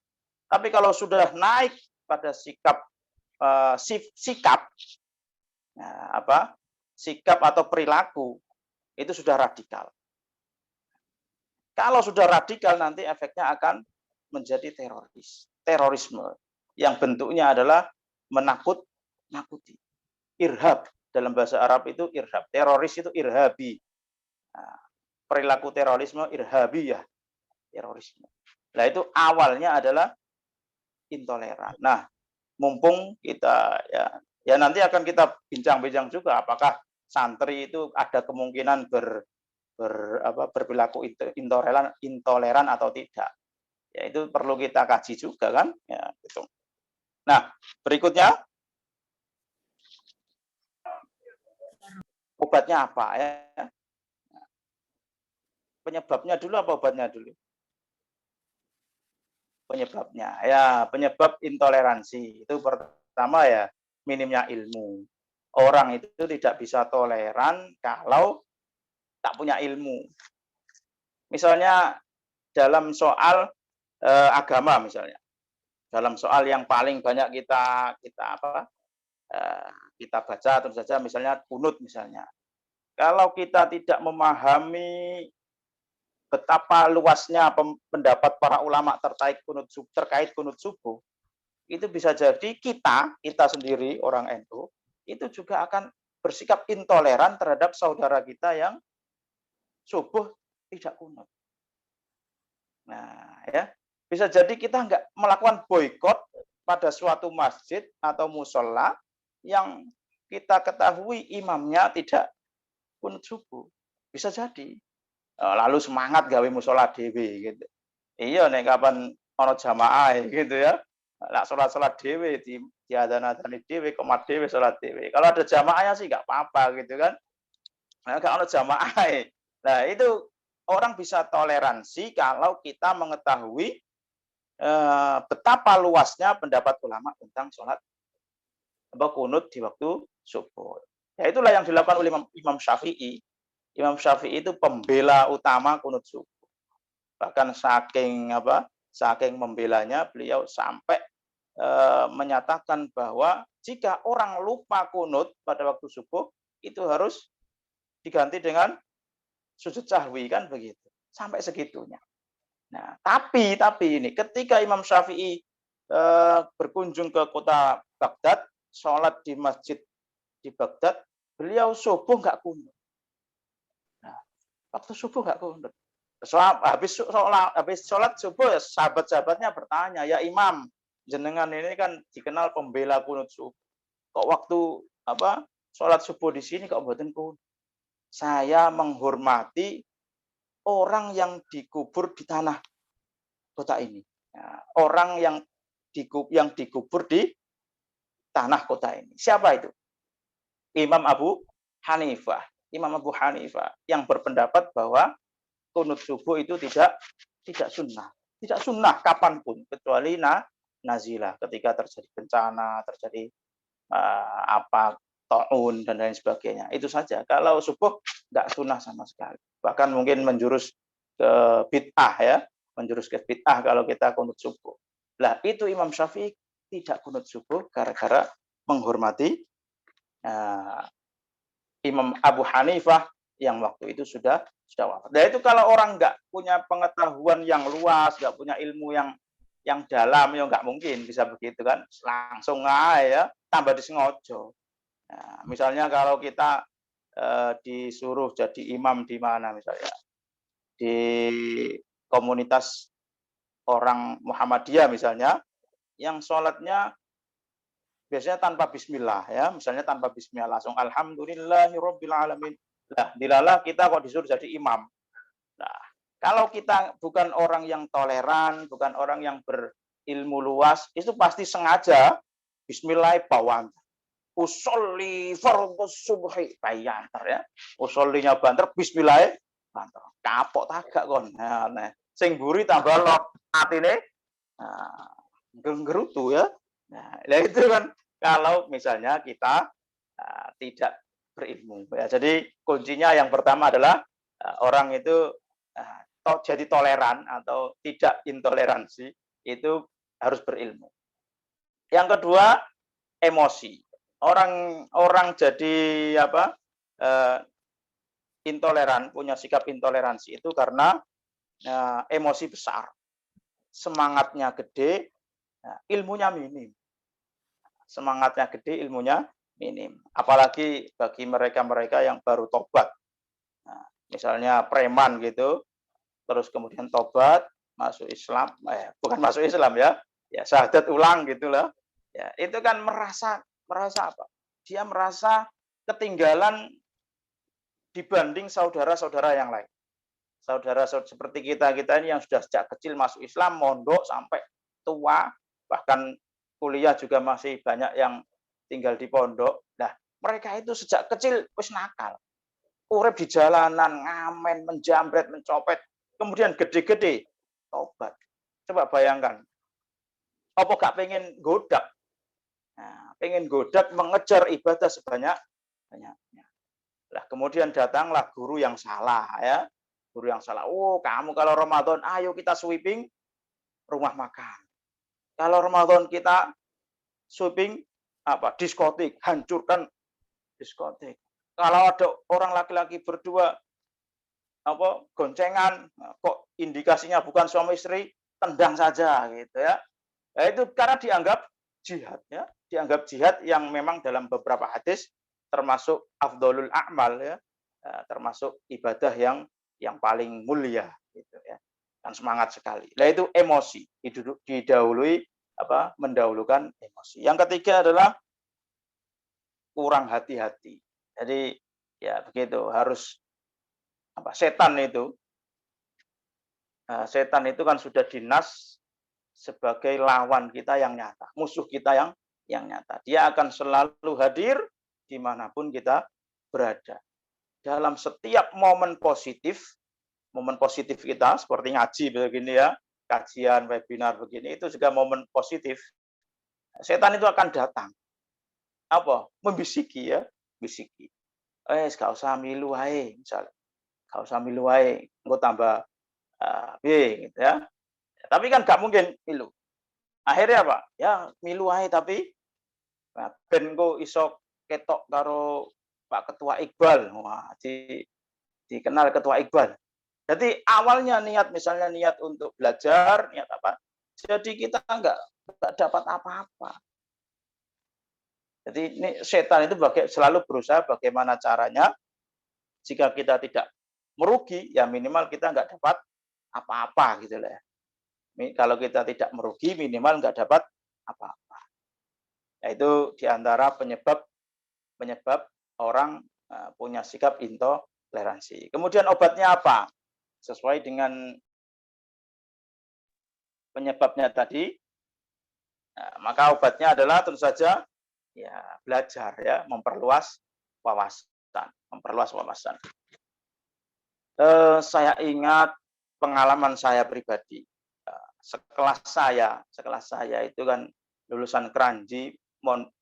Tapi kalau sudah naik pada sikap atau perilaku, itu sudah radikal. Kalau sudah radikal nanti efeknya akan menjadi terorisme yang bentuknya adalah menakut-nakuti. Irhab dalam bahasa Arab itu irhab, teroris itu irhabi. Nah, perilaku terorisme irhabiyah, terorisme. Nah itu awalnya adalah intoleran. Nah, mumpung kita ya nanti akan kita bincang-bincang juga apakah santri itu ada kemungkinan berperilaku intoleran atau tidak. Ya itu perlu kita kaji juga kan, ya gitu. Nah, berikutnya obatnya apa ya? Penyebabnya dulu apa obatnya dulu? Penyebabnya ya, penyebab intoleransi itu pertama ya minimnya ilmu. Orang itu tidak bisa toleran kalau tak punya ilmu. Misalnya dalam soal agama misalnya, dalam soal yang paling banyak kita baca tentu saja misalnya kunut misalnya. Kalau kita tidak memahami betapa luasnya pendapat para ulama terkait kunut subuh, itu bisa jadi kita sendiri orang NU itu juga akan bersikap intoleran terhadap saudara kita yang subuh tidak kunut. Nah, ya bisa jadi kita nggak melakukan boikot pada suatu masjid atau musola yang kita ketahui imamnya tidak kunut subuh. Bisa jadi. Lalu semangat gawe musola dhewe gitu. Iya nek kapan ono jamaah gitu ya. Lah salat dhewe di adzan-adzani dhewe, qomat dhewe, salat dhewe. Kalau ada jamaahnya sih enggak apa-apa gitu kan. Nah, kalau ono jamaah. Nah, itu orang bisa toleransi kalau kita mengetahui betapa luasnya pendapat ulama tentang sholat kunut di waktu subuh. Ya itulah yang dilakukan oleh Imam Syafi'i. Imam Syafi'i itu pembela utama kunut subuh. Bahkan saking membelanya beliau sampai menyatakan bahwa jika orang lupa kunut pada waktu subuh itu harus diganti dengan sujud sahwi, kan begitu. Sampai segitunya. Nah, tapi ini ketika Imam Syafi'i berkunjung ke kota Baghdad, sholat di masjid di Baghdad, beliau subuh nggak kunut. Nah, waktu subuh nggak kunut. Habis sholat subuh, sahabat-sahabatnya bertanya, ya Imam, jenengan ini kan dikenal pembela kunut subuh. Kok waktu sholat subuh di sini kok mboten kunut? Saya menghormati orang yang dikubur di tanah kota ini. Nah, orang yang dikubur di tanah kota ini. Siapa itu? Imam Abu Hanifah. Imam Abu Hanifah yang berpendapat bahwa kunut subuh itu tidak sunnah. Tidak sunnah kapanpun, kecuali nazilah, ketika terjadi bencana, terjadi ta'un dan lain sebagainya. Itu saja. Kalau subuh nggak sunnah sama sekali. Bahkan mungkin menjurus ke bid'ah ya, menjurus ke bid'ah kalau kita kunut subuh. Lah itu Imam Syafi'i tidak kunut subuh gara-gara menghormati Imam Abu Hanifah yang waktu itu sudah wafat. Nah itu kalau orang nggak punya pengetahuan yang luas, nggak punya ilmu yang dalam, ya nggak mungkin bisa begitu kan, langsung aja ya, tambah disengojo. Nah, misalnya kalau kita disuruh jadi imam di mana misalnya, di komunitas orang Muhammadiyah misalnya, yang sholatnya biasanya tanpa bismillah ya, misalnya tanpa bismillah langsung alhamdulillahirabbil alamin. Nah, dilalah kita kok disuruh jadi imam. Nah, kalau kita bukan orang yang toleran, bukan orang yang berilmu luas, itu pasti sengaja bismillah bawaan. Usolli fardhus subhi bayanter ya. Usollinya banter, bismillah banter. Kapok tagak kon. Nah, sing mburi tambah lot atine. Nah, gerutu ya. Nah, itu kan kalau misalnya kita tidak berilmu. Ya, jadi kuncinya yang pertama adalah orang itu jadi toleran atau tidak intoleransi, itu harus berilmu. Yang kedua, emosi. Orang jadi intoleran, punya sikap intoleransi itu karena emosi besar, semangatnya gede, ilmunya minim. Semangatnya gede, ilmunya minim. Apalagi bagi mereka-mereka yang baru tobat. Nah, misalnya preman gitu, terus kemudian tobat, masuk Islam, bukan masuk Islam ya syahadat ulang gitulah. Ya, itu kan merasa apa? Dia merasa ketinggalan dibanding saudara-saudara yang lain. Saudara seperti kita ini yang sudah sejak kecil masuk Islam, mondok sampai tua, bahkan kuliah juga masih banyak yang tinggal di pondok. Nah, mereka itu sejak kecil wis nakal. Urip di jalanan, ngamen, menjambret, mencopet, kemudian gede-gede tobat. Coba bayangkan. Apa gak pengen godak? Nah, pengen godak mengejar ibadah sebanyak-banyaknya. Lah kemudian datanglah guru yang salah ya. Guru yang salah. Oh, kamu kalau Ramadan ayo kita sweeping rumah makan. Kalau Ramadan kita sweeping diskotik, hancurkan diskotik. Kalau ada orang laki-laki berdua goncengan, kok indikasinya bukan suami istri, tendang saja gitu ya. Nah, itu karena dianggap jihad ya, dianggap jihad yang memang dalam beberapa hadis termasuk afdholul a'mal ya, termasuk ibadah yang paling mulia gitu ya. Dan semangat sekali. Nah itu emosi, didahului mendahulukan emosi. Yang ketiga adalah kurang hati-hati. Jadi ya begitu, harus setan itu kan sudah dinas sebagai lawan kita yang nyata, musuh kita yang nyata. Dia akan selalu hadir dimanapun kita berada. Dalam setiap momen positif kita seperti ngaji begini ya, kajian, webinar begini, itu juga momen positif. Setan itu akan datang. Membisiki ya, bisiki. Gak usah milu wae, misalnya. Gak usah milu wae, engko tambah B gitu ya. Tapi kan gak mungkin milu. Akhirnya apa? Ya milu ae tapi ben kok iso ketok karo Pak Ketua Iqbal. Wah, dikenal Ketua Iqbal. Jadi awalnya misalnya niat untuk belajar, niat apa? Jadi kita nggak dapat apa-apa. Jadi ini setan itu selalu berusaha bagaimana caranya jika kita tidak merugi, ya minimal kita nggak dapat apa-apa gitu lah. Kalau kita tidak merugi, minimal nggak dapat apa-apa. Yaitu diantara penyebab orang punya sikap intoleransi. Kemudian obatnya apa? Sesuai dengan penyebabnya tadi, maka obatnya adalah tentu saja ya belajar, ya memperluas wawasan. Saya ingat pengalaman saya pribadi. Sekelas saya itu kan lulusan Keranji,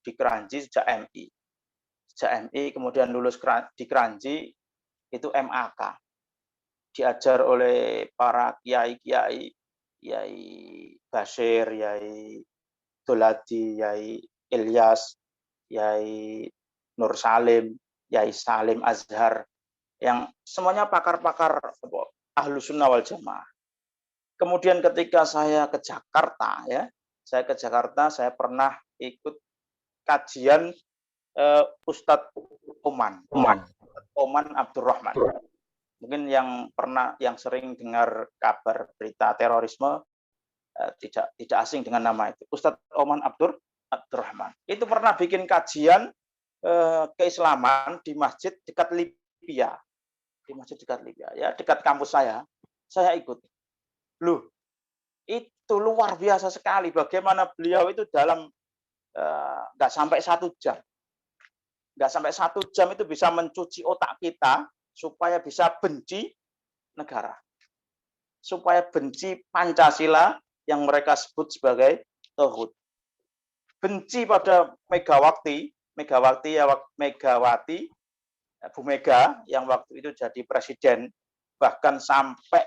di Keranji sejak MI, kemudian lulus di Keranji itu MAK. Diajar oleh para kiai Bashir, Kiai Doladi, Kiai Ilyas, Kiai Nur Salim, Kiai Salim Azhar, yang semuanya pakar-pakar Ahlus Sunnah wal Jamaah. Kemudian ketika saya ke Jakarta, saya pernah ikut kajian Ustadz Oman Abdurrahman. Mungkin yang sering dengar kabar berita terorisme tidak asing dengan nama itu. Ustadz Oman Abdurrahman. Itu pernah bikin kajian keislaman di masjid dekat Libya. Di masjid dekat Libya, ya, dekat kampus saya. Saya ikut. Loh, itu luar biasa sekali bagaimana beliau itu dalam nggak sampai 1 jam. Nggak sampai 1 jam itu bisa mencuci otak kita supaya bisa benci negara. Supaya benci Pancasila yang mereka sebut sebagai tauhid. Benci pada Megawati, Bu Mega yang waktu itu jadi presiden, bahkan sampai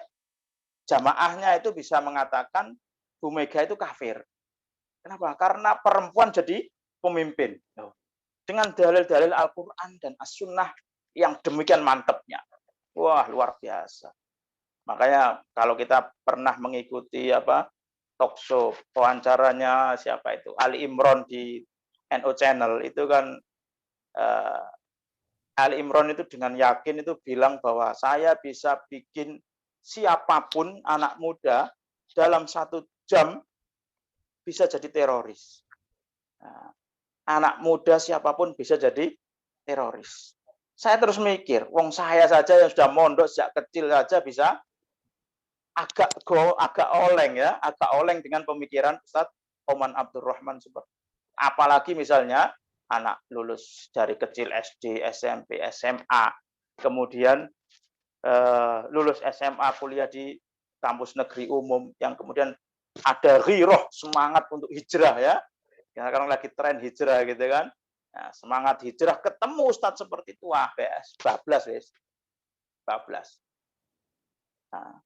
jamaahnya itu bisa mengatakan Bu Mega itu kafir. Kenapa? Karena perempuan jadi pemimpin. Dengan dalil-dalil Al-Quran dan As-Sunnah yang demikian mantapnya. Wah, luar biasa. Makanya kalau kita pernah mengikuti talk show, wawancaranya siapa itu? Ali Imron di NO Channel, itu kan Ali Imron itu dengan yakin itu bilang bahwa saya bisa bikin siapapun anak muda dalam 1 jam bisa jadi teroris. Nah, anak muda siapapun bisa jadi teroris. Saya terus mikir, wong saya saja yang sudah mondok sejak kecil saja bisa agak oleng dengan pemikiran Ustadz Oman Abdurrahman seperti. Apalagi misalnya anak lulus dari kecil SD, SMP, SMA, kemudian lulus SMA, kuliah di kampus negeri umum, yang kemudian ada ghiroh, semangat untuk hijrah, ya. Sekarang lagi tren hijrah gitu kan. Nah, semangat hijrah, ketemu Ustadz seperti itu, wah, bablas. Nah,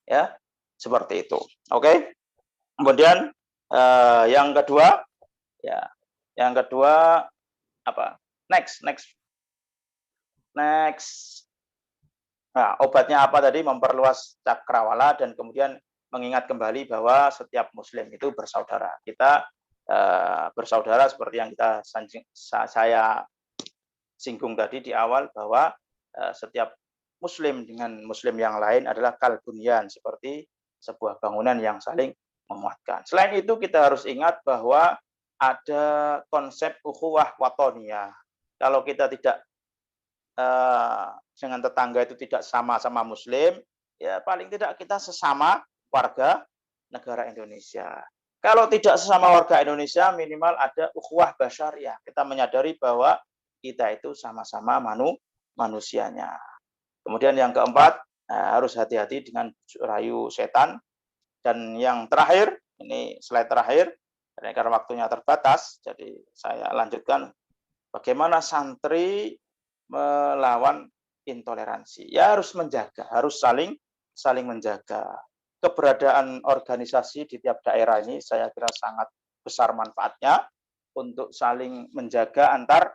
ya, seperti itu. Oke. Kemudian yang kedua apa? Next. Nah, obatnya apa tadi? Memperluas cakrawala dan kemudian mengingat kembali bahwa setiap muslim itu bersaudara. Kita bersaudara seperti yang saya singgung tadi di awal, bahwa setiap muslim dengan muslim yang lain adalah kalbunyan, seperti sebuah bangunan yang saling menguatkan. Selain itu kita harus ingat bahwa ada konsep ukhuwah watoniyah. Kalau kita tidak dengan tetangga itu tidak sama-sama muslim, ya paling tidak kita sesama warga negara Indonesia. Kalau tidak sesama warga Indonesia, minimal ada ukhuwah basyariah. Kita menyadari bahwa kita itu sama-sama manusianya. Kemudian yang keempat, harus hati-hati dengan rayu setan. Dan yang terakhir, ini slide terakhir, karena waktunya terbatas, jadi saya lanjutkan. Bagaimana santri melawan intoleransi? Ya harus menjaga, harus saling menjaga. keberadaan organisasi di tiap daerah ini saya kira sangat besar manfaatnya untuk saling menjaga antar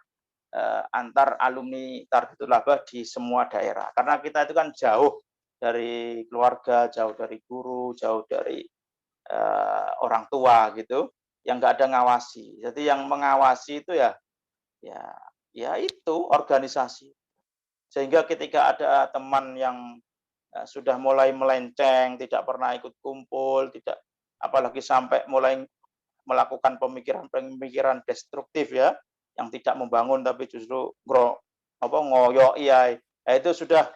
alumni Tarbiyatul Thalabah di semua daerah. Karena kita itu kan jauh dari keluarga, jauh dari guru, jauh dari orang tua gitu, yang nggak ada ngawasi. Jadi yang mengawasi itu ya itu organisasi. Sehingga ketika ada teman yang sudah mulai melenceng, tidak pernah ikut kumpul, tidak apalagi sampai mulai melakukan pemikiran-pemikiran destruktif ya, yang tidak membangun tapi justru ngoyo itu sudah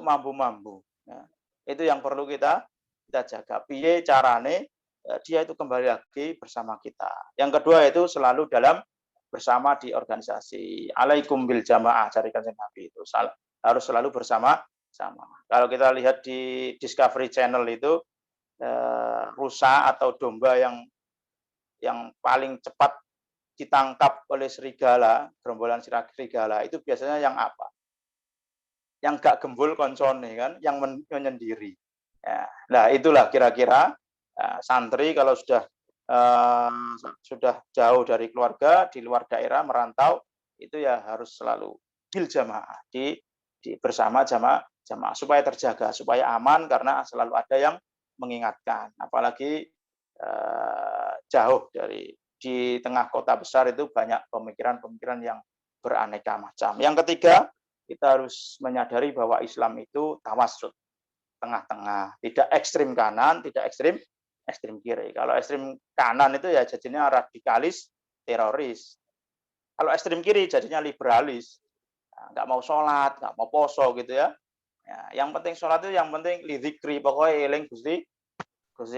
mampu-mampu. Ya. Itu yang perlu kita jaga. Piye carane dia itu kembali lagi bersama kita. Yang kedua itu selalu bersama di organisasi. Alaikum bil jamaah, carikan Nabi itu harus selalu bersama-sama. Kalau kita lihat di Discovery Channel itu rusa atau domba yang paling cepat ditangkap oleh serigala, gerombolan serigala itu biasanya yang apa? Yang gak gembul koncone kan, yang menyendiri. Ya, nah itulah kira-kira santri kalau sudah jauh dari keluarga, di luar daerah merantau, itu ya harus selalu bil jamaah bersama jamaah supaya terjaga, supaya aman karena selalu ada yang mengingatkan. Apalagi jauh di tengah kota besar itu banyak pemikiran-pemikiran yang beraneka macam. Yang ketiga, kita harus menyadari bahwa Islam itu tawassut, tengah-tengah, tidak ekstrim kanan, tidak ekstrim kiri. Kalau ekstrim kanan itu ya jadinya radikalis, teroris. Kalau ekstrim kiri jadinya liberalis, nggak mau sholat, nggak mau poso gitu ya. Yang penting sholat itu yang penting lidzikri, pokoknya eling Gusti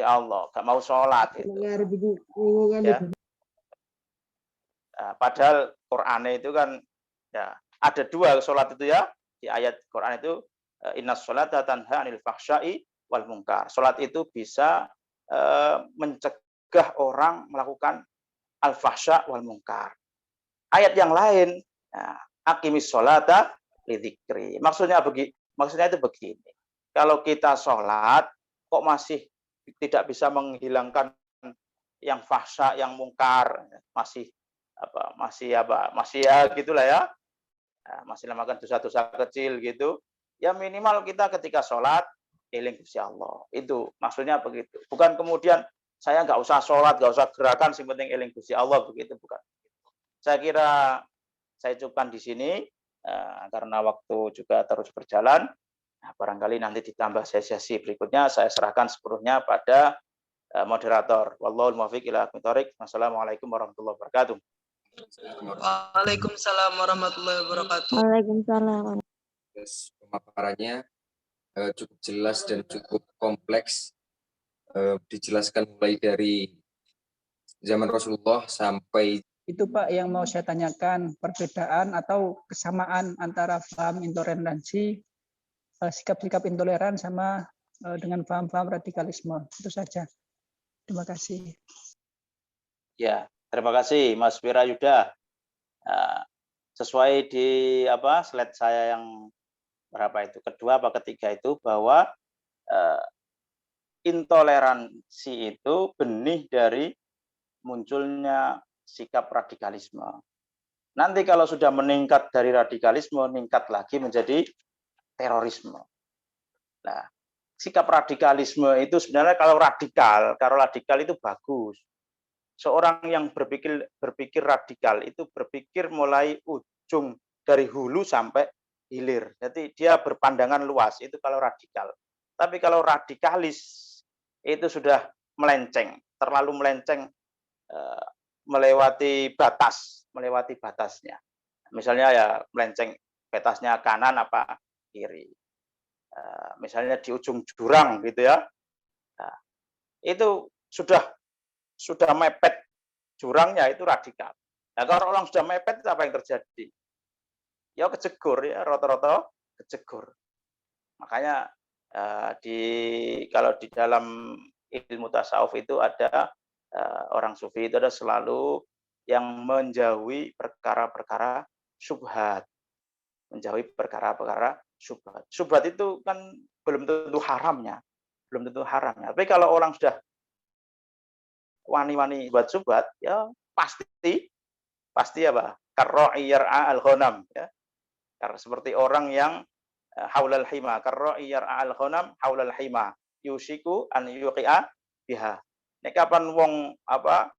Allah, nggak mau sholat gitu. Ya. Padahal Quran itu kan ya ada dua sholat itu ya, di ayat Quran itu innas sholata tanha 'anil fahsya'i wal munkar. Sholat itu bisa mencegah orang melakukan al-fahsya wal munkar. Ayat yang lain, aqimis sholata lidzikri. Maksudnya itu begini. Kalau kita sholat kok masih tidak bisa menghilangkan yang fahsya, yang mungkar, masih ya gitulah ya, masih melakukan dosa-dosa kecil gitu, ya minimal kita ketika sholat eling Gusti Allah. Itu maksudnya begitu. Bukan kemudian saya nggak usah sholat, nggak usah gerakan, yang penting eling Gusti Allah, begitu bukan. Saya kira saya cukupkan di sini karena waktu juga terus berjalan. Nah, barangkali nanti ditambah sesi berikutnya saya serahkan sepenuhnya pada moderator. Wallahul muwaffiq ila aqwamit thoriq. Wassalamualaikum warahmatullahi wabarakatuh. Waalaikumsalam warahmatullahi wabarakatuh. Waalaikumsalam. Pemaparannya cukup jelas dan cukup kompleks, dijelaskan mulai dari zaman Rasulullah sampai itu Pak yang mau saya tanyakan, perbedaan atau kesamaan antara paham intoleransi, sikap-sikap intoleran sama dengan paham-paham radikalisme. Itu saja. Terima kasih. Ya, terima kasih Mas Wirayuda. Sesuai di slide saya yang berapa itu, kedua apa ketiga itu, bahwa intoleransi itu benih dari munculnya sikap radikalisme. Nanti kalau sudah meningkat dari radikalisme, meningkat lagi menjadi terorisme. Nah, sikap radikalisme itu sebenarnya kalau radikal itu bagus. Seorang yang berpikir radikal itu berpikir mulai ujung dari hulu sampai hilir. Jadi dia berpandangan luas, itu kalau radikal. Tapi kalau radikalis itu sudah melenceng, terlalu melenceng, melewati batasnya. Misalnya ya melenceng batasnya kanan apa kiri. Misalnya di ujung jurang gitu ya. Nah, itu sudah mepet jurangnya, itu radikal. Nah, kalau orang sudah mepet apa yang terjadi? Ya kejegur ya, rata-rata kejegur. Makanya kalau di dalam ilmu tasawuf itu ada orang sufi itu ada selalu yang menjauhi perkara-perkara syubhat. Menjauhi perkara-perkara syubhat. Syubhat itu kan belum tentu haramnya. belum tentu haram. Tapi kalau orang sudah wani-wani buat subhat, ya pasti apa? Karra'i yar'a al-ghanam, ya. Karena seperti orang yang haulal hima, karra'i yar'a al-ghanam haulal hima, yusiku an yuqi'a biha. Nek kapan wong apa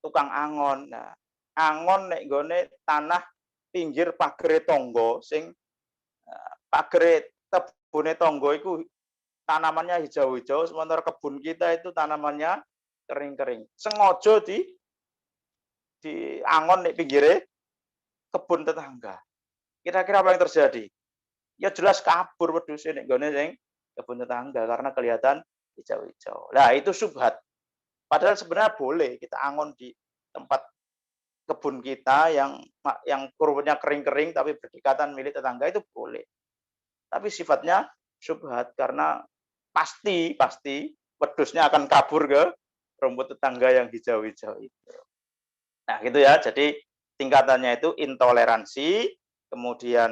tukang angon. Nah, angon nek gone tanah pinggir pagere tonggo sing pagere kebune tonggo iku tanamannya hijau-hijau, sementara kebun kita itu tanamannya kering-kering. Sengaja di angon nek pinggire kebun tetangga. Kira-kira apa yang terjadi? Ya jelas kabur wedhuse nek gone sing kebun tetangga karena kelihatan hijau-hijau. Nah, itu syubhat. Padahal sebenarnya boleh kita angon di tempat kebun kita yang rumputnya kering-kering tapi berdekatan milik tetangga, itu boleh. Tapi sifatnya syubhat karena pasti wedhusnya akan kabur ke rumput tetangga yang hijau-hijau itu. Nah, gitu ya. Jadi tingkatannya itu intoleransi, kemudian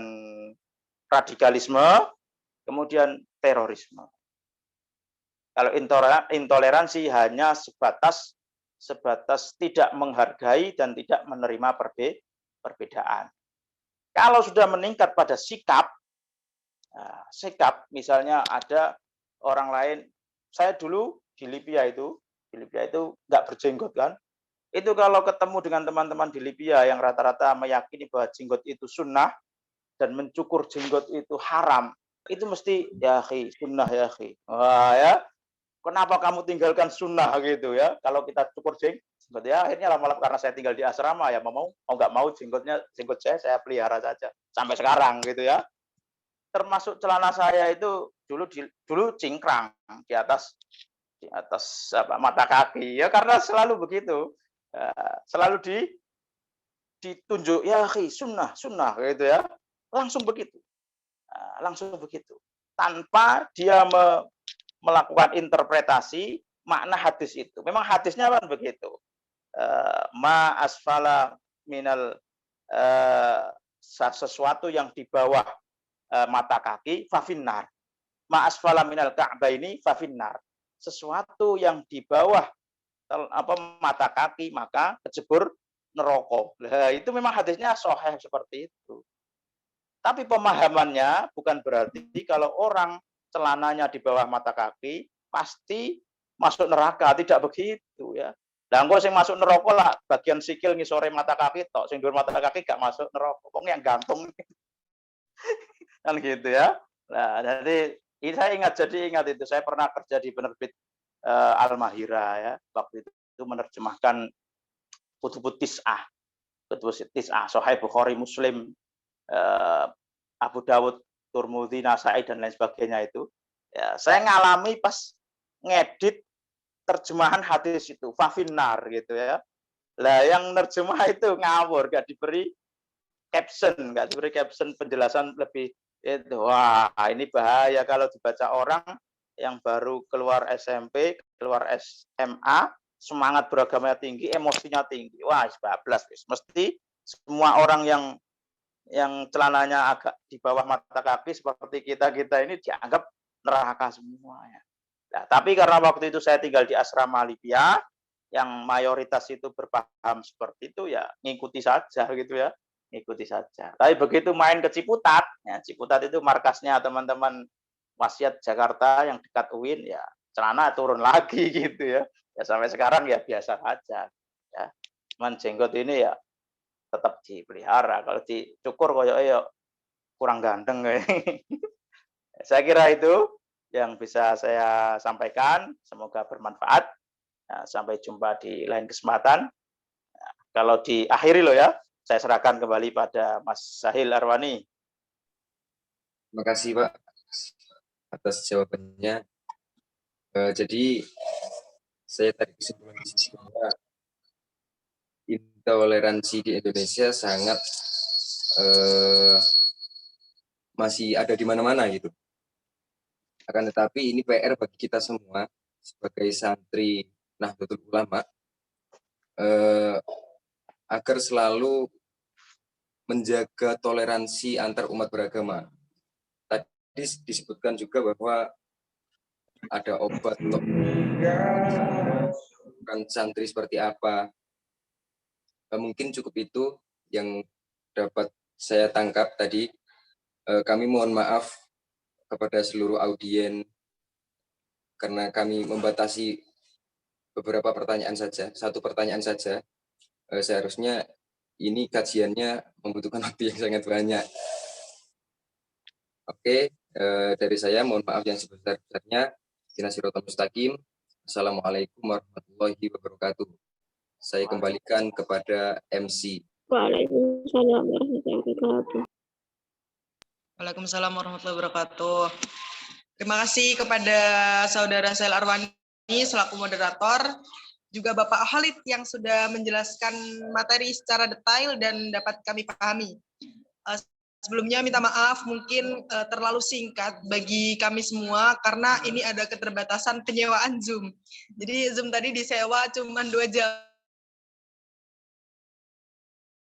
radikalisme, kemudian terorisme. Kalau intoleransi hanya sebatas tidak menghargai dan tidak menerima perbedaan. Kalau sudah meningkat pada sikap, misalnya ada orang lain, saya dulu di Libya itu nggak berjenggot kan, itu kalau ketemu dengan teman-teman di Libya yang rata-rata meyakini bahwa jenggot itu sunnah dan mencukur jenggot itu haram, itu mesti ya akhi, sunnah ya akhi. Wah ya, kenapa kamu tinggalkan sunnah gitu ya? Kalau kita cukur jenggot ya akhirnya lama-lama karena saya tinggal di asrama ya mau nggak mau jenggot saya pelihara saja sampai sekarang gitu ya. Termasuk celana saya itu dulu cingkrang di atas mata kaki ya, karena selalu begitu, selalu ditunjuk ya akhi sunnah gitu ya, langsung begitu tanpa dia melakukan interpretasi makna hadis itu. Memang hadisnya kan begitu, ma asfala minal sesuatu yang di bawah mata kaki fafinnar, ma asfala minal ka'baini fafinnar, sesuatu yang di bawah mata kaki maka kejebur neraka. Nah, itu memang hadisnya sahih seperti itu. Tapi pemahamannya bukan berarti kalau orang celananya di bawah mata kaki pasti masuk neraka, tidak begitu ya. Lah engko sing masuk neraka lah bagian sikil ngisore mata kaki tok, sing dhuwur mata kaki gak masuk neraka. Wong yang gantung. Kan gitu ya. Nah, jadi saya ingat itu saya pernah kerja di penerbit Al-Mahira ya. Waktu itu menerjemahkan Kutubut Tis'ah, Sahih Bukhari, Muslim, Abu Dawud, Turmudi, Nasai dan lain sebagainya itu. Ya, saya ngalami pas ngedit terjemahan hadis itu, fafinnar gitu ya. Lah yang nerjemah itu ngawur, gak diberi caption penjelasan lebih itu. Wah, ini bahaya kalau dibaca orang yang baru keluar SMP, keluar SMA, semangat beragamanya tinggi, emosinya tinggi. Wah, bablas. Mesti semua orang yang celananya agak di bawah mata kaki seperti kita ini dianggap neraka semua ya. Nah, tapi karena waktu itu saya tinggal di asrama Libya yang mayoritas itu berpaham seperti itu ya ngikuti saja gitu ya. Ikuti saja. Tapi begitu main ke Ciputat, ya Ciputat itu markasnya teman-teman Wasiat Jakarta yang dekat UIN, ya celana turun lagi gitu ya. Ya sampai sekarang ya biasa saja. Ya, cuman jenggot ini ya tetap dipelihara. Kalau dicukur koyo kurang ganteng. Saya kira itu yang bisa saya sampaikan. Semoga bermanfaat. Nah, sampai jumpa di lain kesempatan. Nah, kalau diakhiri loh ya. Saya serahkan kembali pada Mas Sahil Arwani. Terima kasih Pak atas jawabannya. Jadi saya tadi kesimpulan bahwa intoleransi di Indonesia sangat masih ada di mana-mana gitu. Akan tetapi ini PR bagi kita semua sebagai santri Nahdlatul Ulama agar selalu menjaga toleransi antar umat beragama. Tadi disebutkan juga bahwa ada obat untuk santri seperti apa. Mungkin cukup itu yang dapat saya tangkap tadi. Kami mohon maaf kepada seluruh audien karena kami membatasi beberapa pertanyaan saja, satu pertanyaan saja. Seharusnya ini kajiannya membutuhkan waktu yang sangat banyak. Oke, dari saya mohon maaf yang sebesar-besarnya. Siratal mustaqim. Assalamualaikum warahmatullahi wabarakatuh. Saya kembalikan kepada MC. Waalaikumsalam warahmatullahi wabarakatuh. Waalaikumsalam warahmatullahi wabarakatuh. Terima kasih kepada Saudara Sail Arwani selaku moderator, juga Bapak Khalid yang sudah menjelaskan materi secara detail dan dapat kami pahami. Sebelumnya minta maaf mungkin terlalu singkat bagi kami semua karena ini ada keterbatasan penyewaan Zoom. Jadi Zoom tadi disewa cuma 2 jam.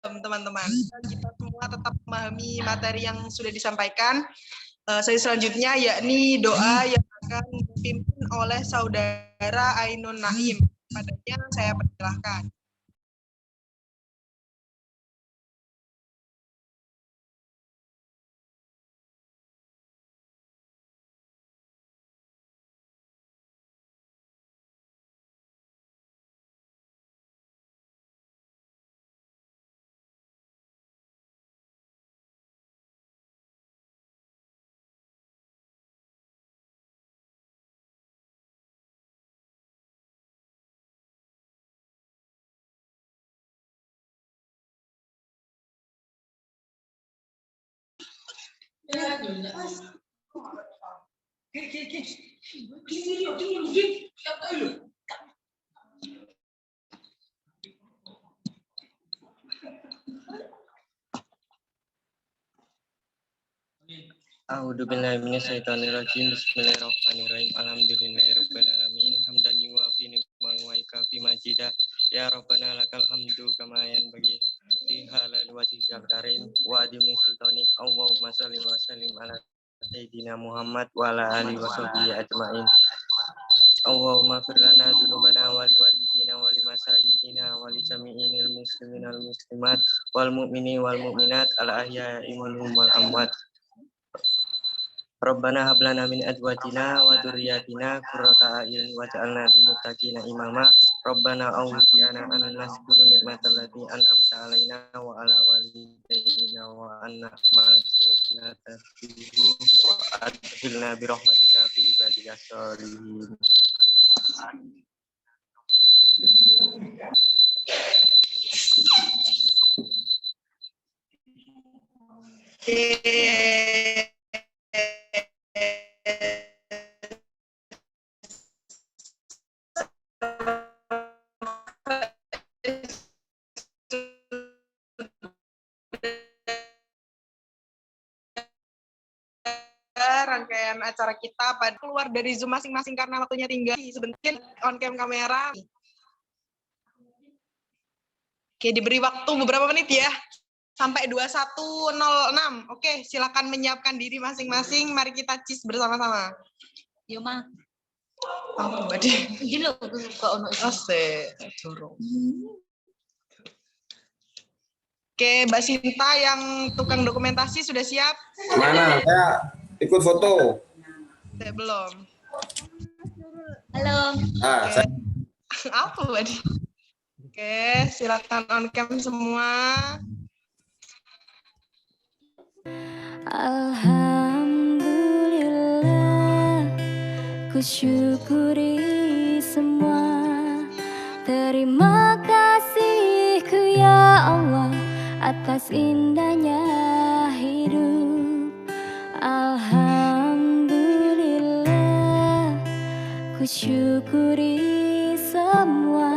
Teman-teman, kita semua tetap memahami materi yang sudah disampaikan. Saya selanjutnya yakni doa yang akan dipimpin oleh Saudara Ainun Naim. Padanya saya persilahkan. A'udzu billahi minasyaitonir rajim. Bismillahirrahmanirrahim. Alhamdulillahirabbil alamin. Hamdan yuwafi ni'mal wa yukafi majida. Ya Rabbana lakal hamdu kama yanbaghi li halal wajhikal karim wa adimi sultanik. Allahumma shalli wa sallim ala sayyidina Muhammad wa ala alihi wa sahbihi ajmain. Allahumma fir lana dzunubana wa liwalidina wa limasaihina wa li jami'il muslimina wal muslimat wal mu'mini wal mu'minat al ahya'i minhum wal amwat. Rabbana hab lana min azwajina wa dzurriyyatina qurrata a'yun waj'alna lil muttaqina imama. Rabbana awzi'na an nashkura ni'matallati an'amta 'alaina wa 'ala walidayna wa an na'mal shalihan wa adkhilna bi rahmatika fi ibadika sholihin. Rangkaian acara kita pada keluar dari Zoom masing-masing karena waktunya tinggal. Sebentar on cam kamera. Oke, diberi waktu beberapa menit ya. Sampai 21.06. Oke, silakan menyiapkan diri masing-masing. Mari kita cis bersama-sama. Yo mah. Apa badi? Iki lho kok ono Ase, jorong. Oke, Mbak Sinta yang tukang dokumentasi sudah siap? Mana? Saya ikut foto. Saya belum. Halo. Ah, saya... Apa badi? Oke, silakan on cam semua. Alhamdulillah, ku syukuri semua. Terima kasih-Ku ya Allah atas indahnya hidup. Alhamdulillah, ku syukuri semua.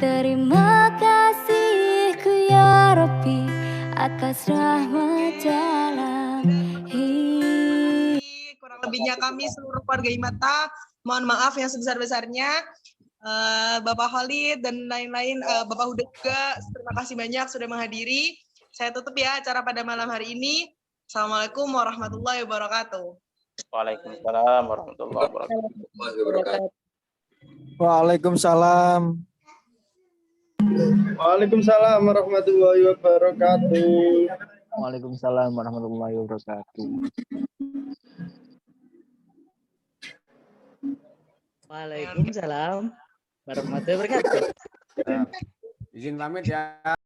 Terima kasih-Ku ya Rabbi atas rahmat dalam hidup. Kurang lebihnya kami seluruh keluarga Himata, mohon maaf yang sebesar-besarnya. Bapak Khalid dan lain-lain, Bapak Huda juga, terima kasih banyak sudah menghadiri. Saya tutup ya acara pada malam hari ini. Assalamualaikum warahmatullahi wabarakatuh. Waalaikumsalam warahmatullahi wabarakatuh. Waalaikumsalam. Waalaikumsalam warahmatullahi wabarakatuh. Waalaikumsalam warahmatullahi wabarakatuh. Waalaikumsalam warahmatullahi wabarakatuh. Izin pamit ya.